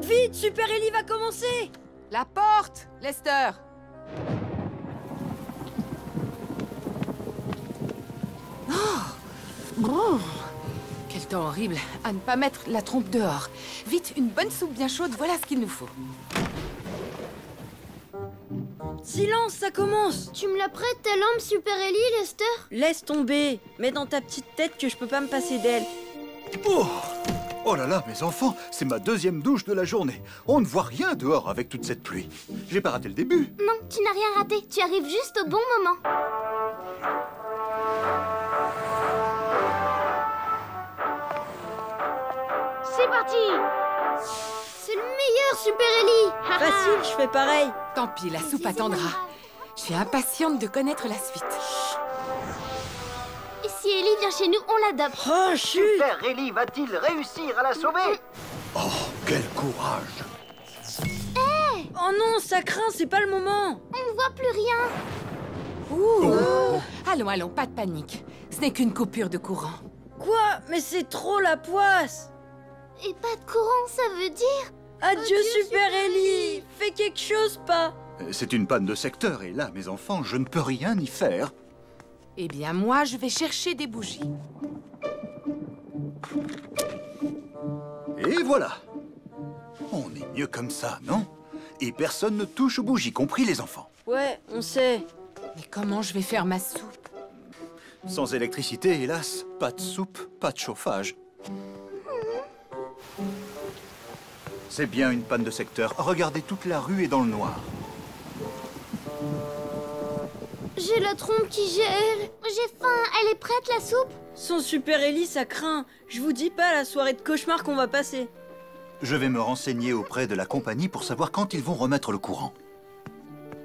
Vite, vite, Super Ellie va commencer! La porte, Lester! Oh. Quel temps horrible! À ne pas mettre la trompe dehors. Vite, une bonne soupe bien chaude, voilà ce qu'il nous faut. Silence, ça commence! Tu me la prêtes ta lampe, Super Ellie, Lester? Laisse tomber. Mets dans ta petite tête que je peux pas me passer d'elle. Oh! Oh là là, mes enfants, c'est ma deuxième douche de la journée. On ne voit rien dehors avec toute cette pluie. J'ai pas raté le début. Non, tu n'as rien raté. Tu arrives juste au bon moment. C'est parti! C'est le meilleur, Super Ellie! Facile, je fais pareil. Tant pis, la soupe attendra. Je suis impatiente de connaître la suite. Et si Ellie vient chez nous, on l'adopte. Oh, chut! Super Ellie va-t-il réussir à la sauver? Oh, quel courage! Oh non, ça craint, c'est pas le moment. On ne voit plus rien. Ouh. Allons, allons, pas de panique. Ce n'est qu'une coupure de courant. Quoi? Mais c'est trop la poisse. Et pas de courant, ça veut dire... Adieu, Adieu, Super Ellie. Fais quelque chose, pas. C'est une panne de secteur, et là, mes enfants, je ne peux rien y faire. Eh bien, moi, je vais chercher des bougies. Et voilà. On est mieux comme ça, non? Et personne ne touche aux bougies, compris les enfants. Ouais, on sait. Mais comment je vais faire ma soupe? Sans électricité, hélas, pas de soupe, pas de chauffage. C'est bien une panne de secteur. Regardez, toute la rue est dans le noir. J'ai la trompe qui gèle. J'ai faim. Elle est prête, la soupe? Sans Super Ellie, ça craint. Je vous dis pas la soirée de cauchemar qu'on va passer. Je vais me renseigner auprès de la compagnie pour savoir quand ils vont remettre le courant.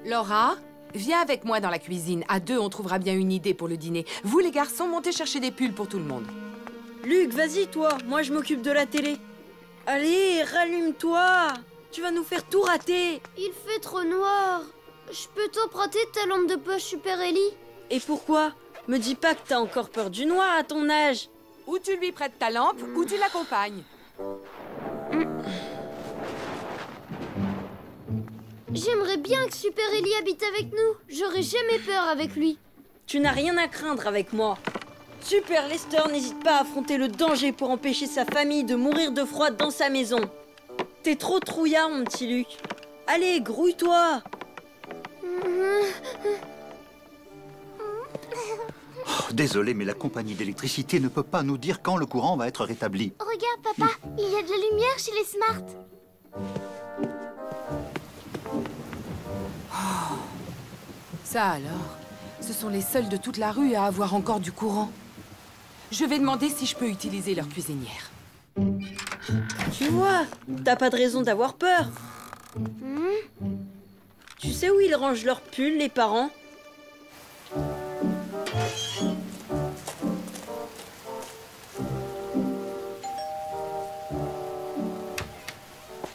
Laura, viens avec moi dans la cuisine. À deux, on trouvera bien une idée pour le dîner. Vous, les garçons, montez chercher des pulls pour tout le monde. Luc, vas-y, toi. Moi, je m'occupe de la télé. Allez, rallume-toi. Tu vas nous faire tout rater. Il fait trop noir. Je peux t'emprunter ta lampe de poche, Super Ellie? Et pourquoi? Me dis pas que t'as encore peur du noir à ton âge. Ou tu lui prêtes ta lampe, ou tu l'accompagnes. J'aimerais bien que Super Ellie habite avec nous. J'aurais jamais peur avec lui. Tu n'as rien à craindre avec moi. Super Lester n'hésite pas à affronter le danger pour empêcher sa famille de mourir de froid dans sa maison. T'es trop trouillard, mon petit Luc. Allez, grouille-toi. Oh, désolé, mais la compagnie d'électricité ne peut pas nous dire quand le courant va être rétabli. Regarde, papa, il y a de la lumière chez les Smart. Ça alors, ce sont les seuls de toute la rue à avoir encore du courant. Je vais demander si je peux utiliser leur cuisinière. Tu vois, t'as pas de raison d'avoir peur. Tu sais où ils rangent leurs pulls, les parents?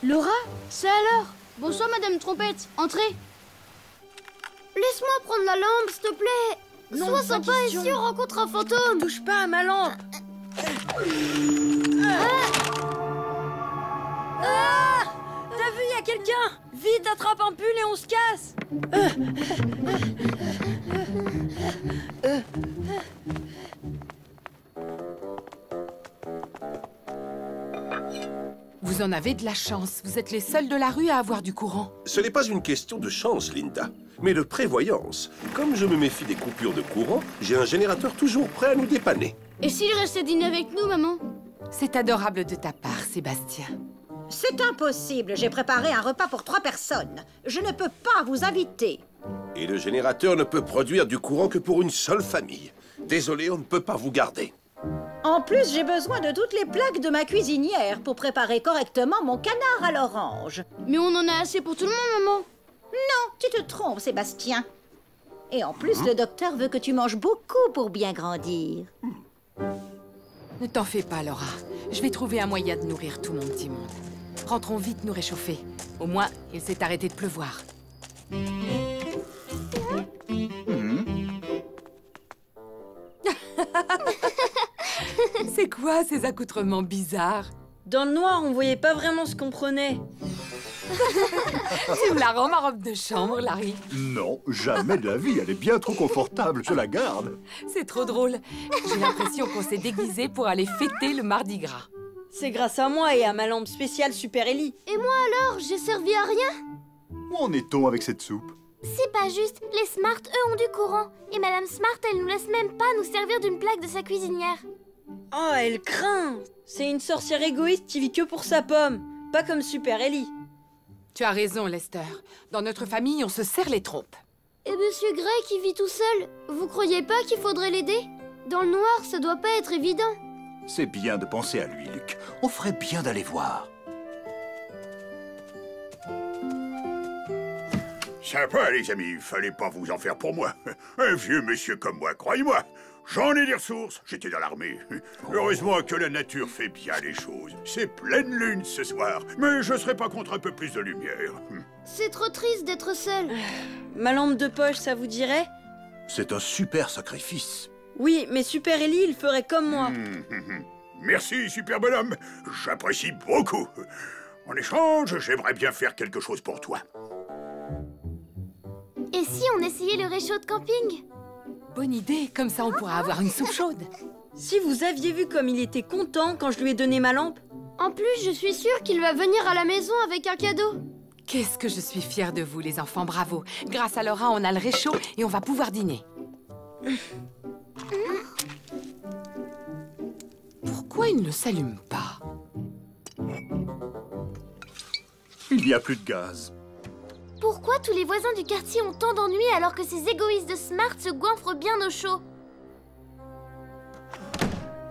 Laura, c'est alors? Bonsoir, Madame Trompette. Entrez. Laisse-moi prendre la lampe, s'il te plaît. Non, Sois pas sympa et question. si on rencontre un fantôme. Touche pas à ma lampe. Ah! T'as vu, y a quelqu'un? Vite, attrape un pull et on se casse. Vous en avez de la chance. Vous êtes les seuls de la rue à avoir du courant. Ce n'est pas une question de chance, Linda, mais de prévoyance. Comme je me méfie des coupures de courant, j'ai un générateur toujours prêt à nous dépanner. Et s'il restait dîner avec nous, maman? C'est adorable de ta part, Sébastien. C'est impossible, j'ai préparé un repas pour 3 personnes. Je ne peux pas vous inviter. Et le générateur ne peut produire du courant que pour une seule famille. Désolé, on ne peut pas vous garder. En plus, j'ai besoin de toutes les plaques de ma cuisinière pour préparer correctement mon canard à l'orange. Mais on en a assez pour tout le monde, maman. Non, tu te trompes, Sébastien. Et en plus, le docteur veut que tu manges beaucoup pour bien grandir. Ne t'en fais pas, Laura. Je vais trouver un moyen de nourrir tout mon petit monde. Rentrons vite nous réchauffer. Au moins, il s'est arrêté de pleuvoir. C'est quoi ces accoutrements bizarres? Dans le noir, on voyait pas vraiment ce qu'on prenait. Tu me la rends, ma robe de chambre, Larry. Non, jamais de la vie. Elle est bien trop confortable, je la garde. C'est trop drôle. J'ai l'impression qu'on s'est déguisé pour aller fêter le Mardi Gras. C'est grâce à moi et à ma lampe spéciale Super Ellie. Et moi alors, j'ai servi à rien? Où en est-on avec cette soupe? C'est pas juste, les Smart, eux, ont du courant. Et Madame Smart, elle nous laisse même pas nous servir d'une plaque de sa cuisinière. Oh, elle craint. C'est une sorcière égoïste qui vit que pour sa pomme. Pas comme Super Ellie. Tu as raison, Lester. Dans notre famille, on se serre les trompes. Et Monsieur Gray qui vit tout seul, vous croyez pas qu'il faudrait l'aider? Dans le noir, ça doit pas être évident. C'est bien de penser à lui, Luc. On ferait bien d'aller voir. Sympa, les amis, fallait pas vous en faire pour moi. Un vieux monsieur comme moi, croyez-moi. J'en ai des ressources, j'étais dans l'armée. Heureusement que la nature fait bien les choses. C'est pleine lune ce soir, mais je serais pas contre un peu plus de lumière. C'est trop triste d'être seul. Ma lampe de poche, ça vous dirait? C'est un super sacrifice. Oui, mais Super Ellie, il ferait comme moi. Merci, super bonhomme. J'apprécie beaucoup. En échange, j'aimerais bien faire quelque chose pour toi. Et si on essayait le réchaud de camping? Bonne idée, comme ça on pourra avoir une soupe chaude. Si vous aviez vu comme il était content quand je lui ai donné ma lampe. En plus, je suis sûre qu'il va venir à la maison avec un cadeau. Qu'est-ce que je suis fière de vous, les enfants, bravo. Grâce à Laura, on a le réchaud et on va pouvoir dîner. Pourquoi il ne s'allume pas? Il n'y a plus de gaz. Pourquoi tous les voisins du quartier ont tant d'ennuis alors que ces égoïstes de Smart se goinfrent bien au chaud?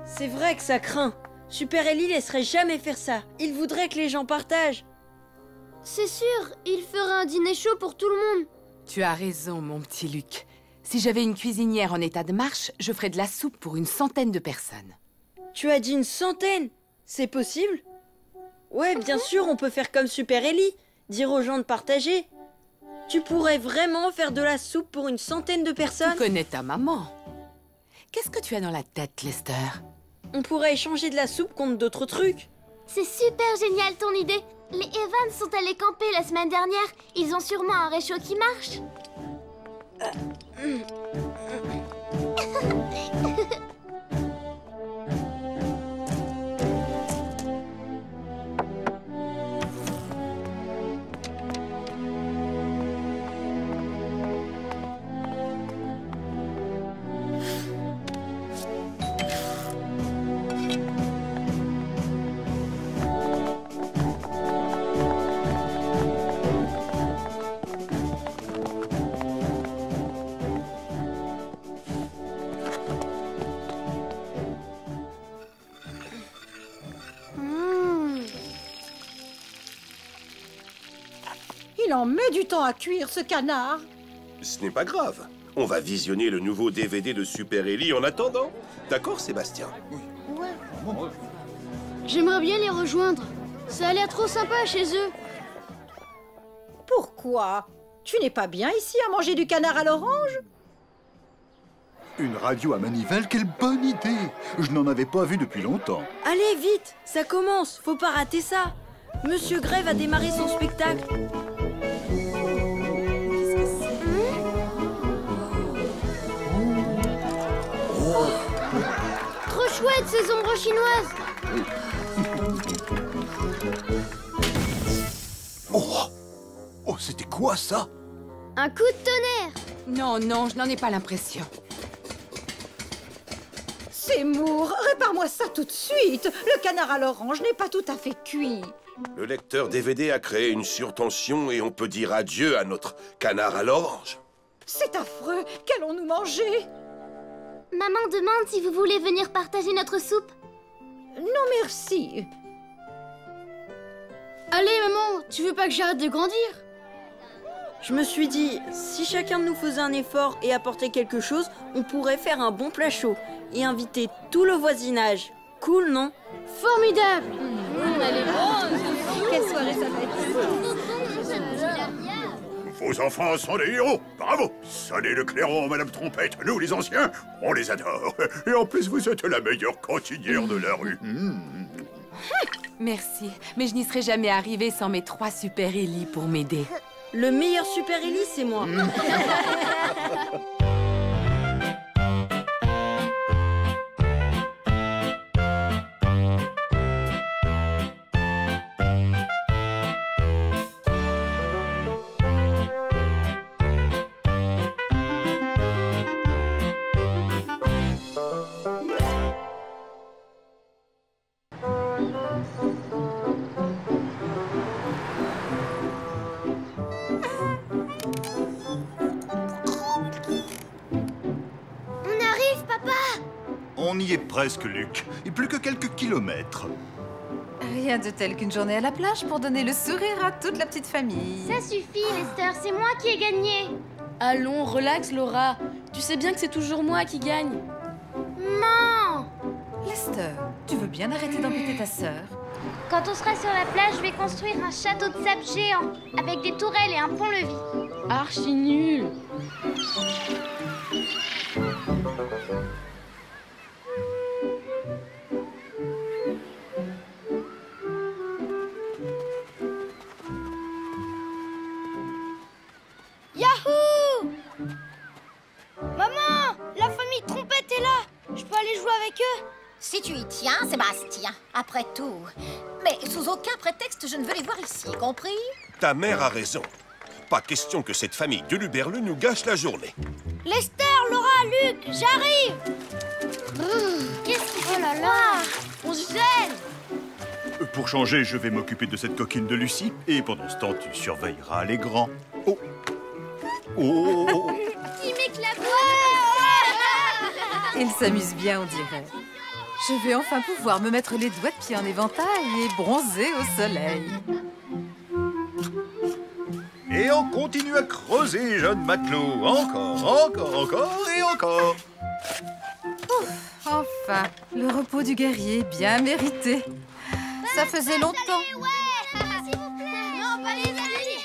C'est vrai que ça craint. Super Ellie laisserait jamais faire ça. Il voudrait que les gens partagent. C'est sûr, il ferait un dîner chaud pour tout le monde. Tu as raison, mon petit Luc. Si j'avais une cuisinière en état de marche, je ferais de la soupe pour une centaine de personnes. Tu as dit une centaine? C'est possible? Ouais, bien sûr, on peut faire comme Super Ellie. Dire aux gens de partager. Tu pourrais vraiment faire de la soupe pour une centaine de personnes? Tu connais ta maman. Qu'est-ce que tu as dans la tête, Lester? On pourrait échanger de la soupe contre d'autres trucs. C'est super génial ton idée. Les Evans sont allés camper la semaine dernière. Ils ont sûrement un réchaud qui marche. Il en met du temps à cuire, ce canard. Ce n'est pas grave. On va visionner le nouveau DVD de Super Ellie en attendant. D'accord, Sébastien? J'aimerais bien les rejoindre. Ça a l'air trop sympa chez eux. Pourquoi? Tu n'es pas bien ici à manger du canard à l'orange? Une radio à manivelle, quelle bonne idée! Je n'en avais pas vu depuis longtemps. Allez, vite, ça commence, faut pas rater ça. Monsieur Gray va démarrer son spectacle. Trop chouette ces ombres chinoises. Oh, c'était quoi ça? Un coup de tonnerre. Non, non, je n'en ai pas l'impression. Seymour, répare-moi ça tout de suite. Le canard à l'orange n'est pas tout à fait cuit. Le lecteur DVD a créé une surtension et on peut dire adieu à notre canard à l'orange. C'est affreux. Qu'allons-nous manger? Maman demande si vous voulez venir partager notre soupe. Non, merci. Allez, maman, tu veux pas que j'arrête de grandir? Je me suis dit, si chacun de nous faisait un effort et apportait quelque chose, on pourrait faire un bon plat chaud et inviter tout le voisinage. Cool, non? Formidable. Elle est Oh, quelle soirée ça va être. Vos enfants sont des héros, bravo! Sonnez le clairon, Madame Trompette. Nous, les anciens, on les adore. Et en plus, vous êtes la meilleure cantinière de la rue. Merci, mais je n'y serais jamais arrivée sans mes 3 super Ellie pour m'aider. Le meilleur super Ellie, c'est moi. On y est presque, Luc. Et plus que quelques kilomètres. Rien de tel qu'une journée à la plage pour donner le sourire à toute la petite famille. Ça suffit, Lester, c'est moi qui ai gagné. Allons, relax, Laura. Tu sais bien que c'est toujours moi qui gagne. Non! Lester, tu veux bien arrêter d'embêter ta sœur? Quand on sera sur la plage, je vais construire un château de sable géant, avec des tourelles et un pont-levis. Archi nul. Yahoo! Maman! La famille Trompette est là! Je peux aller jouer avec eux? Si tu y tiens, Sébastien, après tout. Mais sous aucun prétexte, je ne veux les voir ici, compris? Ta mère a raison. Pas question que cette famille de Luberlu nous gâche la journée. Lester, Laura, Luc, j'arrive! Qu'est-ce qu'il faut là? On se gêne! Pour changer, je vais m'occuper de cette coquine de Lucie. Et pendant ce temps, tu surveilleras les grands. Oh! Oh! Qui m'éclabousse! Il s'amuse bien, on dirait. Je vais enfin pouvoir me mettre les doigts de pied en éventail et bronzer au soleil. Et on continue à creuser, jeune matelot. Encore et encore. Enfin, le repos du guerrier, bien mérité. Ça faisait longtemps. S'il vous plaît! Non, pas les amis!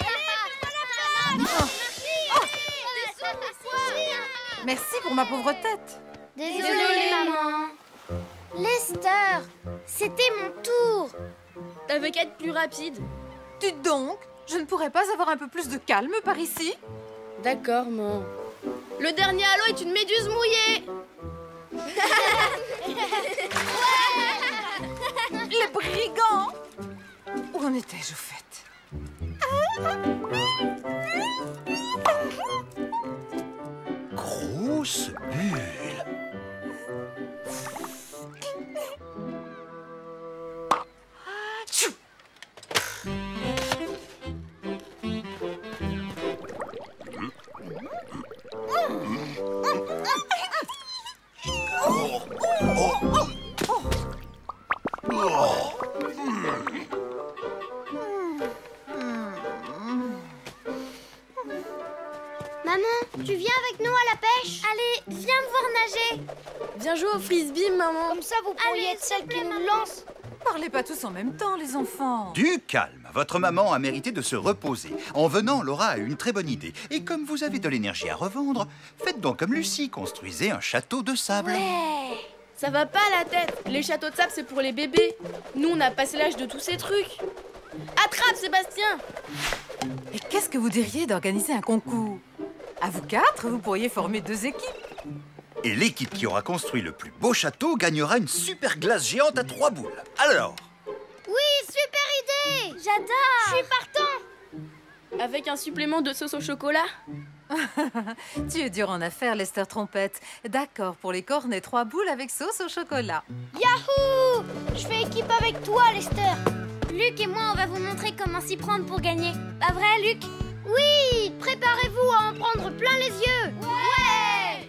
Merci pour ma pauvre tête. Désolée, maman. Lester, c'était mon tour. T'avais qu'à être plus rapide. Dites donc, je ne pourrais pas avoir un peu plus de calme par ici? D'accord, maman. Le dernier halo est une méduse mouillée. Les brigands! Où en étais-je au fait? Grosse bulle. Maman, tu viens avec nous à la pêche? Allez, viens me voir nager. Viens jouer au frisbee, maman. Comme ça, vous pourriez être celle qui nous lance. Parlez pas tous en même temps, les enfants. Du calme. Votre maman a mérité de se reposer. En venant, Laura a une très bonne idée. Et comme vous avez de l'énergie à revendre, faites donc comme Lucie, construisez un château de sable. Ça va pas la tête. Les châteaux de sable, c'est pour les bébés. Nous, on a passé l'âge de tous ces trucs. Attrape, Sébastien. Et qu'est-ce que vous diriez d'organiser un concours? À vous 4, vous pourriez former 2 équipes. Et l'équipe qui aura construit le plus beau château gagnera une super glace géante à 3 boules. Alors, Oui, super idée. J'adore. Je suis partant. Avec un supplément de sauce au chocolat. Tu es dur en affaires, Lester Trompette. D'accord, pour les cornets, 3 boules avec sauce au chocolat. Yahoo! Je fais équipe avec toi, Lester. Luc et moi, on va vous montrer comment s'y prendre pour gagner. Pas vrai, Luc? Oui, préparez-vous à en prendre plein les yeux. Ouais!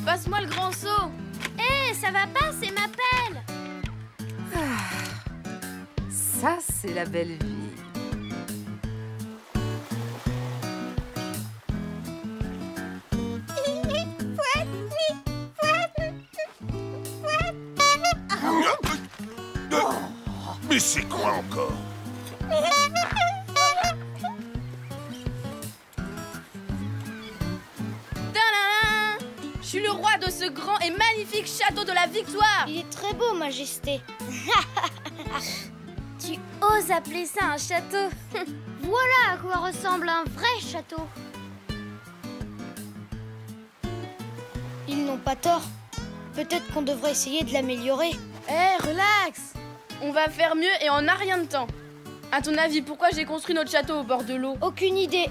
Passe-moi le grand seau. Hé, ça va pas, c'est ma pelle. Ça, c'est la belle vie. Mais c'est quoi encore? Tadam! Je suis le roi de ce ce grand et magnifique château de la Victoire. Il est très beau, Majesté. Tu oses appeler ça un château? Voilà à quoi ressemble un vrai château. Ils n'ont pas tort. Peut-être qu'on devrait essayer de l'améliorer. Relax. On va faire mieux et on n'a rien de temps. À ton avis, pourquoi j'ai construit notre château au bord de l'eau? Aucune idée.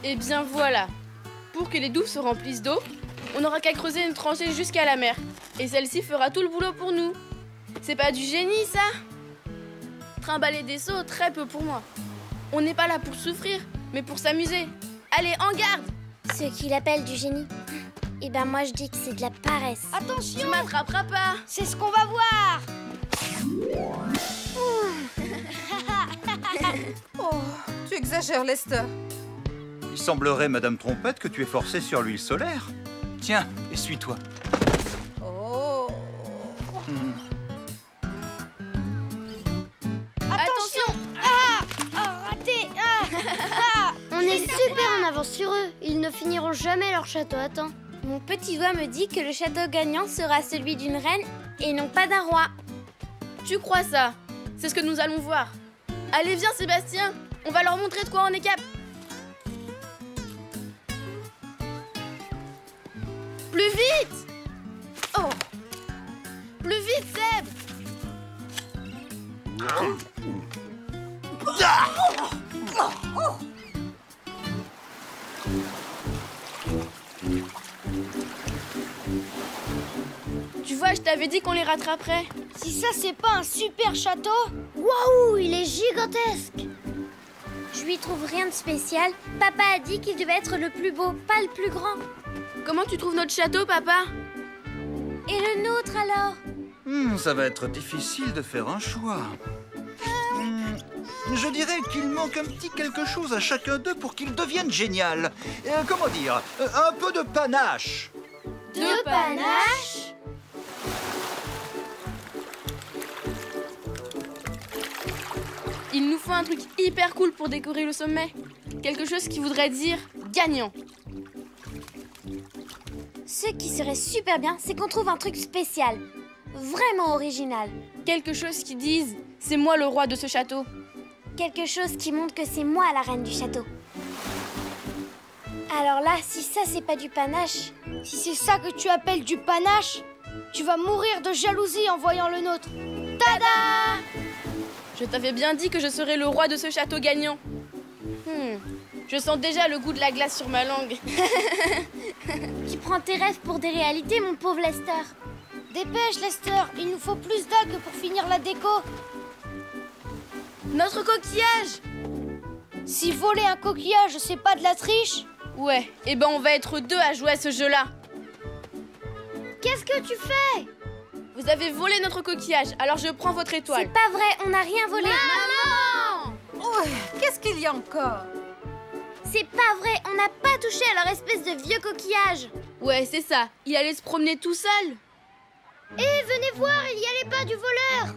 Eh bien voilà. Pour que les douves se remplissent d'eau, on n'aura qu'à creuser une tranchée jusqu'à la mer. Et celle-ci fera tout le boulot pour nous. C'est pas du génie, ça? Trimballer des seaux, très peu pour moi. On n'est pas là pour souffrir, mais pour s'amuser. Allez, en garde! Ce qu'il appelle du génie. Eh ben moi je dis que c'est de la paresse. Attention! Tu m'attraperas pas! C'est ce qu'on va voir! Oh, tu exagères, Lester. Il semblerait, Madame Trompette, que tu es forcée sur l'huile solaire. Tiens, essuie-toi. Oh. Attention! Raté! On est super en avance sur eux. Ils ne finiront jamais leur château à temps. Mon petit doigt me dit que le château gagnant sera celui d'une reine et non pas d'un roi. Tu crois ça? C'est ce que nous allons voir. Allez, viens, Sébastien. On va leur montrer de quoi on est capable. Plus vite! Oh! Plus vite, Seb! Tu vois, je t'avais dit qu'on les rattraperait. Si ça, c'est pas un super château? Waouh, il est gigantesque! Je lui trouve rien de spécial. Papa a dit qu'il devait être le plus beau, pas le plus grand. Comment tu trouves notre château, papa? Et le nôtre alors? Ça va être difficile de faire un choix. Je dirais qu'il manque un petit quelque chose à chacun d'eux pour qu'il devienne génial. Comment dire? Un peu de panache. De panache? Il nous faut un truc hyper cool pour décorer le sommet. Quelque chose qui voudrait dire gagnant. Ce qui serait super bien, c'est qu'on trouve un truc spécial. Vraiment original. Quelque chose qui dise c'est moi le roi de ce château. Quelque chose qui montre que c'est moi la reine du château. Alors là, si ça c'est pas du panache... Si c'est ça que tu appelles du panache, tu vas mourir de jalousie en voyant le nôtre. Tada! Je t'avais bien dit que je serais le roi de ce château gagnant. Je sens déjà le goût de la glace sur ma langue. Tu prends tes rêves pour des réalités, mon pauvre Lester. Dépêche, Lester, il nous faut plus d'algues pour finir la déco. Notre coquillage! Si voler un coquillage, c'est pas de la triche? Ouais, et ben on va être deux à jouer à ce jeu-là. Qu'est-ce que tu fais? Vous avez volé notre coquillage, alors je prends votre étoile. C'est pas vrai, on n'a rien volé. Maman! Oh, qu'est-ce qu'il y a encore? C'est pas vrai, on n'a pas touché à leur espèce de vieux coquillage. Ouais, c'est ça, il allait se promener tout seul. Eh, venez voir, il y a les pas du voleur.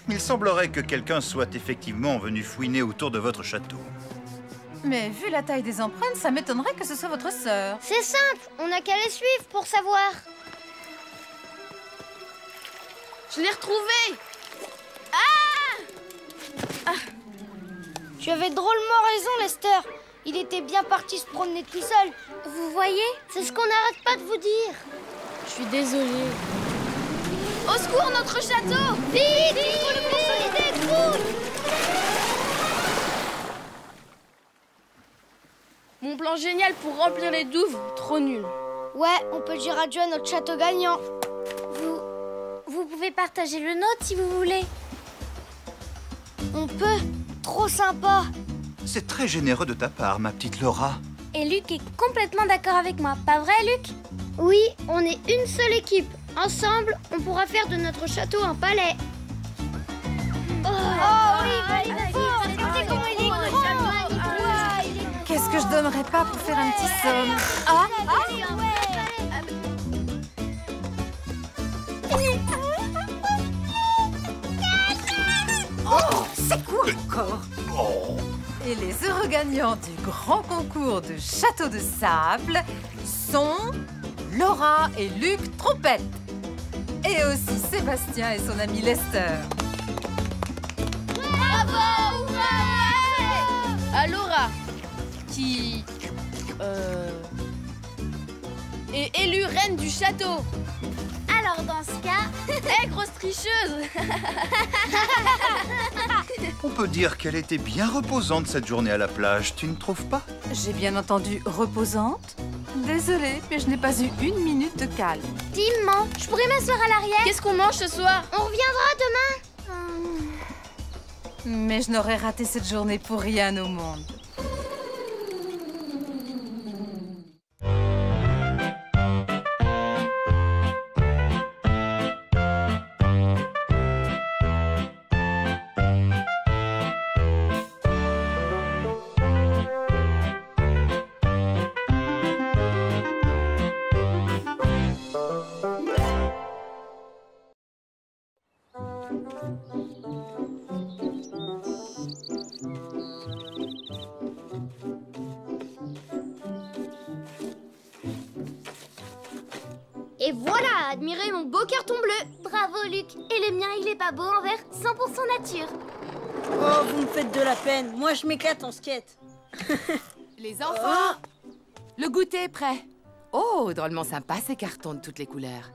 Il semblerait que quelqu'un soit effectivement venu fouiner autour de votre château. Mais vu la taille des empreintes, ça m'étonnerait que ce soit votre sœur. C'est simple, on n'a qu'à les suivre pour savoir. Je l'ai retrouvé. Tu avais drôlement raison, Lester. Il était bien parti se promener tout seul. Vous voyez, c'est ce qu'on n'arrête pas de vous dire. Je suis désolée. Au secours, notre château! Vite, il faut le consolider, cool. Mon plan génial pour remplir les douves, trop nul. Ouais, on peut dire adieu à notre château gagnant. Vous pouvez partager le nôtre si vous voulez. On peut. Trop sympa. C'est très généreux de ta part, ma petite Laura. Et Luc est complètement d'accord avec moi, pas vrai, Luc? Oui, on est une seule équipe. Ensemble, on pourra faire de notre château un palais. Oh oui, il est fort. Regardez comment il est grand. Qu'est-ce que je donnerais pas pour faire un petit somme? Oh, c'est quoi encore? Et les heureux gagnants du grand concours de Château de Sable sont Laura et Luc Trompette. Et aussi Sébastien et son ami Lester. Bravo! À Laura, qui est élue reine du château. Alors dans ce cas... Hé, grosse tricheuse! On peut dire qu'elle était bien reposante cette journée à la plage, tu ne trouves pas? J'ai bien entendu reposante. Désolée, mais je n'ai pas eu une minute de calme. Dis, maman, je pourrais m'asseoir à l'arrière? Qu'est-ce qu'on mange ce soir? On reviendra demain. Mais je n'aurais raté cette journée pour rien au monde. Et voilà, admirez mon beau carton bleu. Bravo, Luc. Et le mien, il est pas beau en vert 100% nature. Oh, vous me faites de la peine. Moi, je m'éclate en skate. Les enfants, le goûter est prêt. Oh, drôlement sympa ces cartons de toutes les couleurs.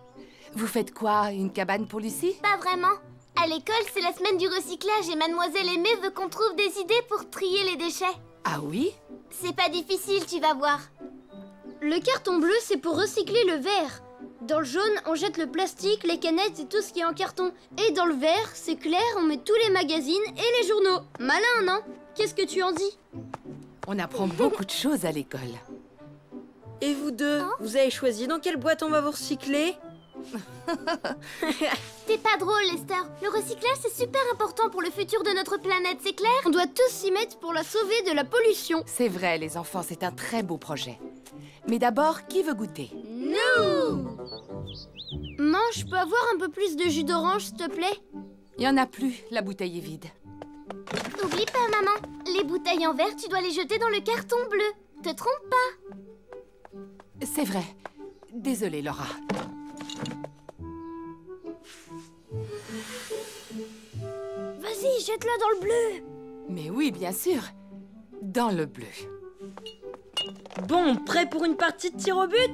Vous faites quoi, une cabane pour Lucie? Pas vraiment. À l'école, c'est la semaine du recyclage et Mademoiselle Aimée veut qu'on trouve des idées pour trier les déchets. Ah oui? C'est pas difficile, tu vas voir. Le carton bleu, c'est pour recycler le verre. Dans le jaune, on jette le plastique, les canettes et tout ce qui est en carton. Et dans le vert, c'est clair, on met tous les magazines et les journaux. Malin, non? Qu'est-ce que tu en dis? On apprend beaucoup de choses à l'école. Et vous deux, vous avez choisi dans quelle boîte on va vous recycler? T'es pas drôle, Lester. Le recyclage, c'est super important pour le futur de notre planète, c'est clair? On doit tous s'y mettre pour la sauver de la pollution. C'est vrai, les enfants, c'est un très beau projet. Mais d'abord, qui veut goûter? Nous! Maman, je peux avoir un peu plus de jus d'orange, s'il te plaît? Il n'y en a plus, la bouteille est vide. Oublie pas, maman. Les bouteilles en verre, tu dois les jeter dans le carton bleu. Te trompe pas. C'est vrai. Désolée, Laura. Vas-y, jette-la dans le bleu. Mais oui, bien sûr. Dans le bleu. Bon, prêt pour une partie de tir au but?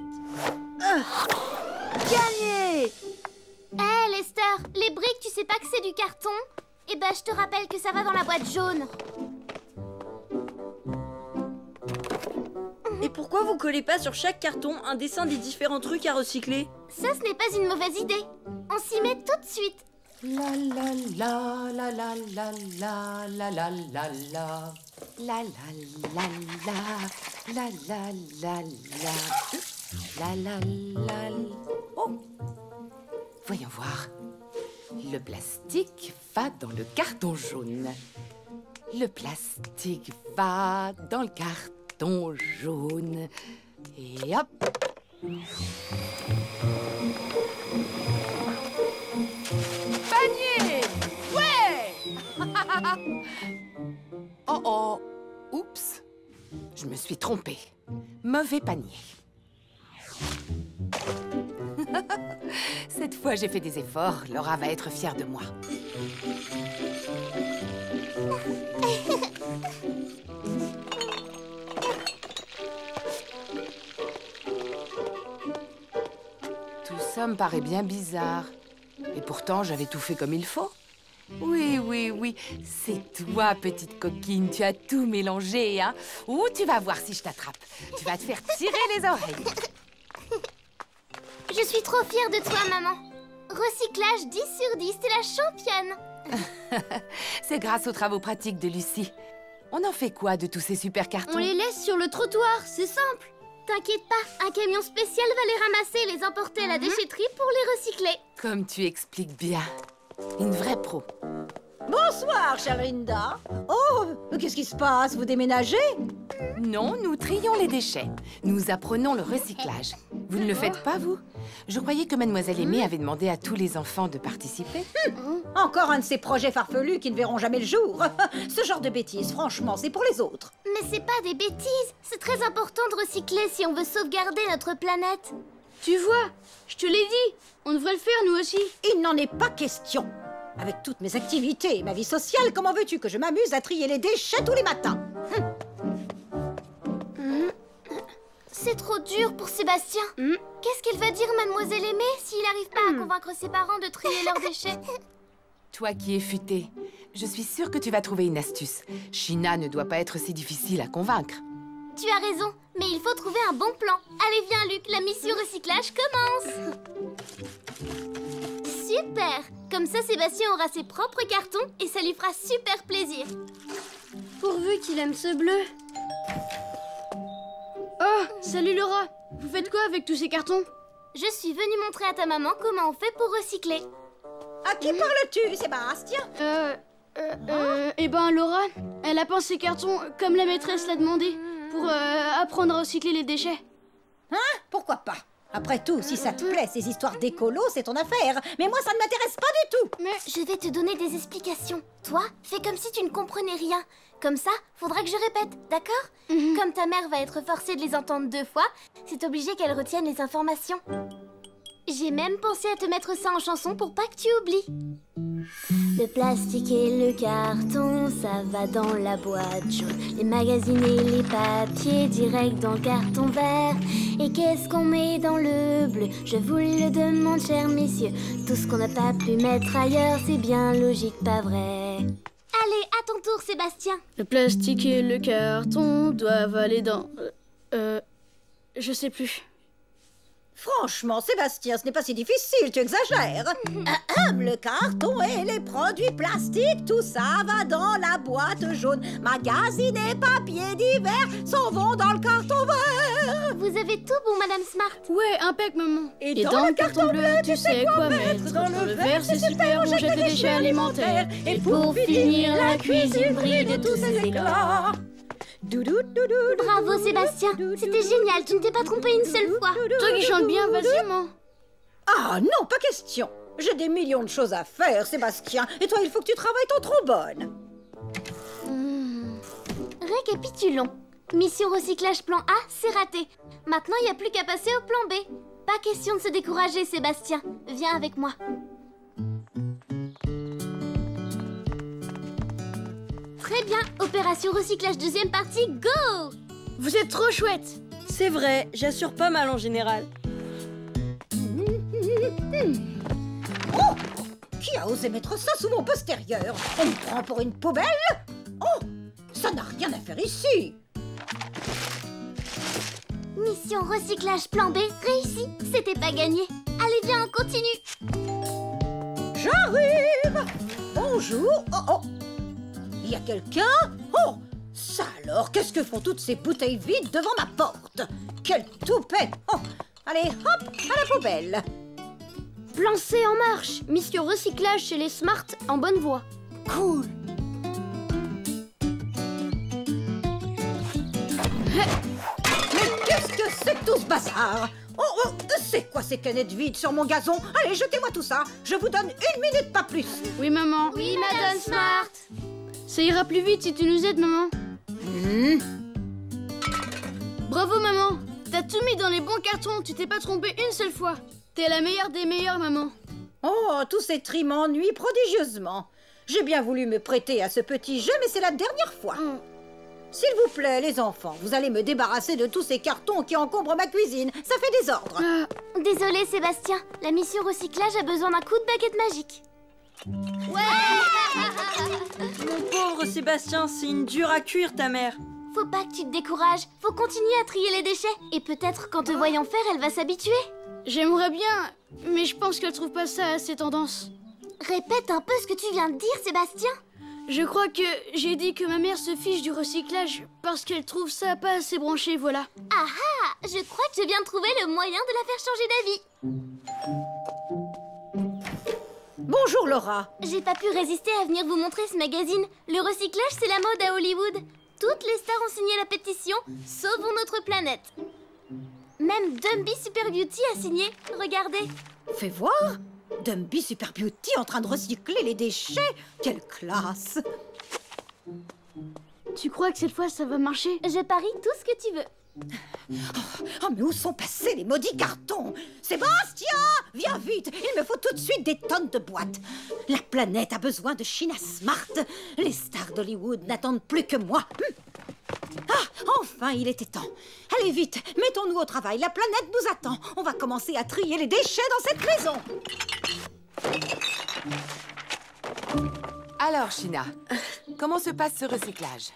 Gagné! Hé, Lester, les briques, tu sais pas que c'est du carton? Eh ben, je te rappelle que ça va dans la boîte jaune. Et pourquoi vous collez pas sur chaque carton un dessin des différents trucs à recycler? Ça, ce n'est pas une mauvaise idée. On s'y met tout de suite. La la la la la la la la la la la. La la la la la la la la la la. Oh, voyons voir. Le plastique va dans le carton jaune. Le plastique va dans le carton jaune. Et hop. Panier! Ouais! Oh oh! Oups! Je me suis trompée. Mauvais panier. Cette fois, j'ai fait des efforts. Laura va être fière de moi. Tout ça me paraît bien bizarre. Et pourtant, j'avais tout fait comme il faut. Oui, oui, oui. C'est toi, petite coquine. Tu as tout mélangé, hein? Ouh, tu vas voir si je t'attrape. Tu vas te faire tirer les oreilles. Je suis trop fière de toi, maman. Recyclage 10 sur 10, t'es la championne. C'est grâce aux travaux pratiques de Lucie. On en fait quoi de tous ces super cartons? On les laisse sur le trottoir, c'est simple. T'inquiète pas, un camion spécial va les ramasser et les emporter à la déchetterie pour les recycler. Comme tu expliques bien. Une vraie pro. Bonsoir, chère Linda. Oh, qu'est-ce qui se passe? Vous déménagez? Non, nous trions les déchets. Nous apprenons le recyclage. Vous ne le faites pas, vous? Je croyais que Mademoiselle Aimée avait demandé à tous les enfants de participer. Encore un de ces projets farfelus qui ne verront jamais le jour. Ce genre de bêtises, franchement, c'est pour les autres. Mais c'est pas des bêtises. C'est très important de recycler si on veut sauvegarder notre planète. Tu vois, je te l'ai dit, on devrait le faire nous aussi. Il n'en est pas question. Avec toutes mes activités et ma vie sociale, comment veux-tu que je m'amuse à trier les déchets tous les matins? C'est trop dur pour Sébastien. Qu'est-ce qu'il va dire, Mademoiselle Aimée, s'il n'arrive pas à convaincre ses parents de trier leurs déchets? Toi qui es futée, je suis sûre que tu vas trouver une astuce. China ne doit pas être si difficile à convaincre. Tu as raison, mais il faut trouver un bon plan. Allez, viens, Luc, la mission recyclage commence. Super! Comme ça, Sébastien aura ses propres cartons et ça lui fera super plaisir. Pourvu qu'il aime ce bleu. Oh, salut Laura. Vous faites quoi avec tous ces cartons? Je suis venue montrer à ta maman comment on fait pour recycler. À qui parles-tu, Sébastien? Eh ben Laura, elle a peint ses cartons comme la maîtresse l'a demandé pour apprendre à recycler les déchets. Hein? Pourquoi pas? Après tout, si ça te plaît, ces histoires d'écolo, c'est ton affaire. Mais moi, ça ne m'intéresse pas du tout. Mais je vais te donner des explications. Toi, fais comme si tu ne comprenais rien. Comme ça, faudra que je répète, d'accord? Comme ta mère va être forcée de les entendre 2 fois, c'est obligé qu'elle retienne les informations. J'ai même pensé à te mettre ça en chanson pour pas que tu oublies. Le plastique et le carton, ça va dans la boîte jaune. Les magazines et les papiers, direct dans le carton vert. Et qu'est-ce qu'on met dans le bleu? Je vous le demande, chers messieurs. Tout ce qu'on n'a pas pu mettre ailleurs, c'est bien logique, pas vrai? Allez, à ton tour, Sébastien. Le plastique et le carton doivent aller dans... je sais plus. Franchement, Sébastien, ce n'est pas si difficile, tu exagères. Le carton et les produits plastiques, tout ça va dans la boîte jaune. Magazines et papiers divers s'en vont dans le carton vert. Vous avez tout bon, Madame Smart. Ouais, impec, maman. Et dans le carton bleu, tu sais quoi mettre. Dans le vert, c'est super, on jette les déchets alimentaires. Et pour finir, la cuisine brille de tous ses éclats. Bravo Sébastien, c'était génial, tu ne t'es pas trompé une seule fois. Toi qui chantes bien, vas-y maman. Ah non, pas question. J'ai des millions de choses à faire, Sébastien. Et toi, il faut que tu travailles ton trombone. Récapitulons. Mission recyclage plan A, c'est raté. Maintenant, il n'y a plus qu'à passer au plan B. Pas question de se décourager, Sébastien. Viens avec moi. Très bien, opération recyclage deuxième partie, go! Vous êtes trop chouette. C'est vrai, j'assure pas mal en général. Oh! Qui a osé mettre ça sous mon postérieur? On me prend pour une poubelle? Oh! Ça n'a rien à faire ici! Mission recyclage plan B, réussi. C'était pas gagné. Allez, viens, on continue. J'arrive! Bonjour! Oh, oh! Il y a quelqu'un? Oh! Ça alors, qu'est-ce que font toutes ces bouteilles vides devant ma porte? Quelle toupette! Oh! Allez, hop, à la poubelle! Plan C en marche. Mission recyclage chez les Smart en bonne voie. Cool! Mais qu'est-ce que c'est que tout ce bazar? Oh, c'est quoi ces canettes vides sur mon gazon? Allez, jetez-moi tout ça. Je vous donne 1 minute, pas plus. Oui, maman. Oui, Madame Smart. Ça ira plus vite si tu nous aides, maman. Bravo, maman. T'as tout mis dans les bons cartons. Tu t'es pas trompée une seule fois. T'es la meilleure des meilleures, maman. Oh, tous ces tris m'ennuient prodigieusement. J'ai bien voulu me prêter à ce petit jeu, mais c'est la dernière fois. S'il vous plaît, les enfants, vous allez me débarrasser de tous ces cartons qui encombrent ma cuisine. Ça fait désordre. Désolé, Sébastien. La mission recyclage a besoin d'un coup de baguette magique. Ouais! Mon pauvre Sébastien, c'est une dure à cuire, ta mère. Faut pas que tu te décourages. Faut continuer à trier les déchets. Et peut-être qu'en te voyant faire, elle va s'habituer. J'aimerais bien, mais je pense qu'elle trouve pas ça assez tendance. Répète un peu ce que tu viens de dire, Sébastien. Je crois que j'ai dit que ma mère se fiche du recyclage parce qu'elle trouve ça pas assez branché, voilà. Ah ah! Je crois que je viens de trouver le moyen de la faire changer d'avis. Bonjour Laura. J'ai pas pu résister à venir vous montrer ce magazine. Le recyclage, c'est la mode à Hollywood. Toutes les stars ont signé la pétition « Sauvons notre planète ». Même Dumby Super Beauty a signé. Regardez. Fais voir. Dumby Super Beauty en train de recycler les déchets. Quelle classe. Tu crois que cette fois ça va marcher? Je parie tout ce que tu veux. Oh, mais où sont passés les maudits cartons? Sébastien, viens vite. Il me faut tout de suite des tonnes de boîtes. La planète a besoin de China Smart. Les stars d'Hollywood n'attendent plus que moi. Ah, enfin, il était temps. Allez vite, mettons-nous au travail. La planète nous attend. On va commencer à trier les déchets dans cette maison. Alors, China, comment se passe ce recyclage?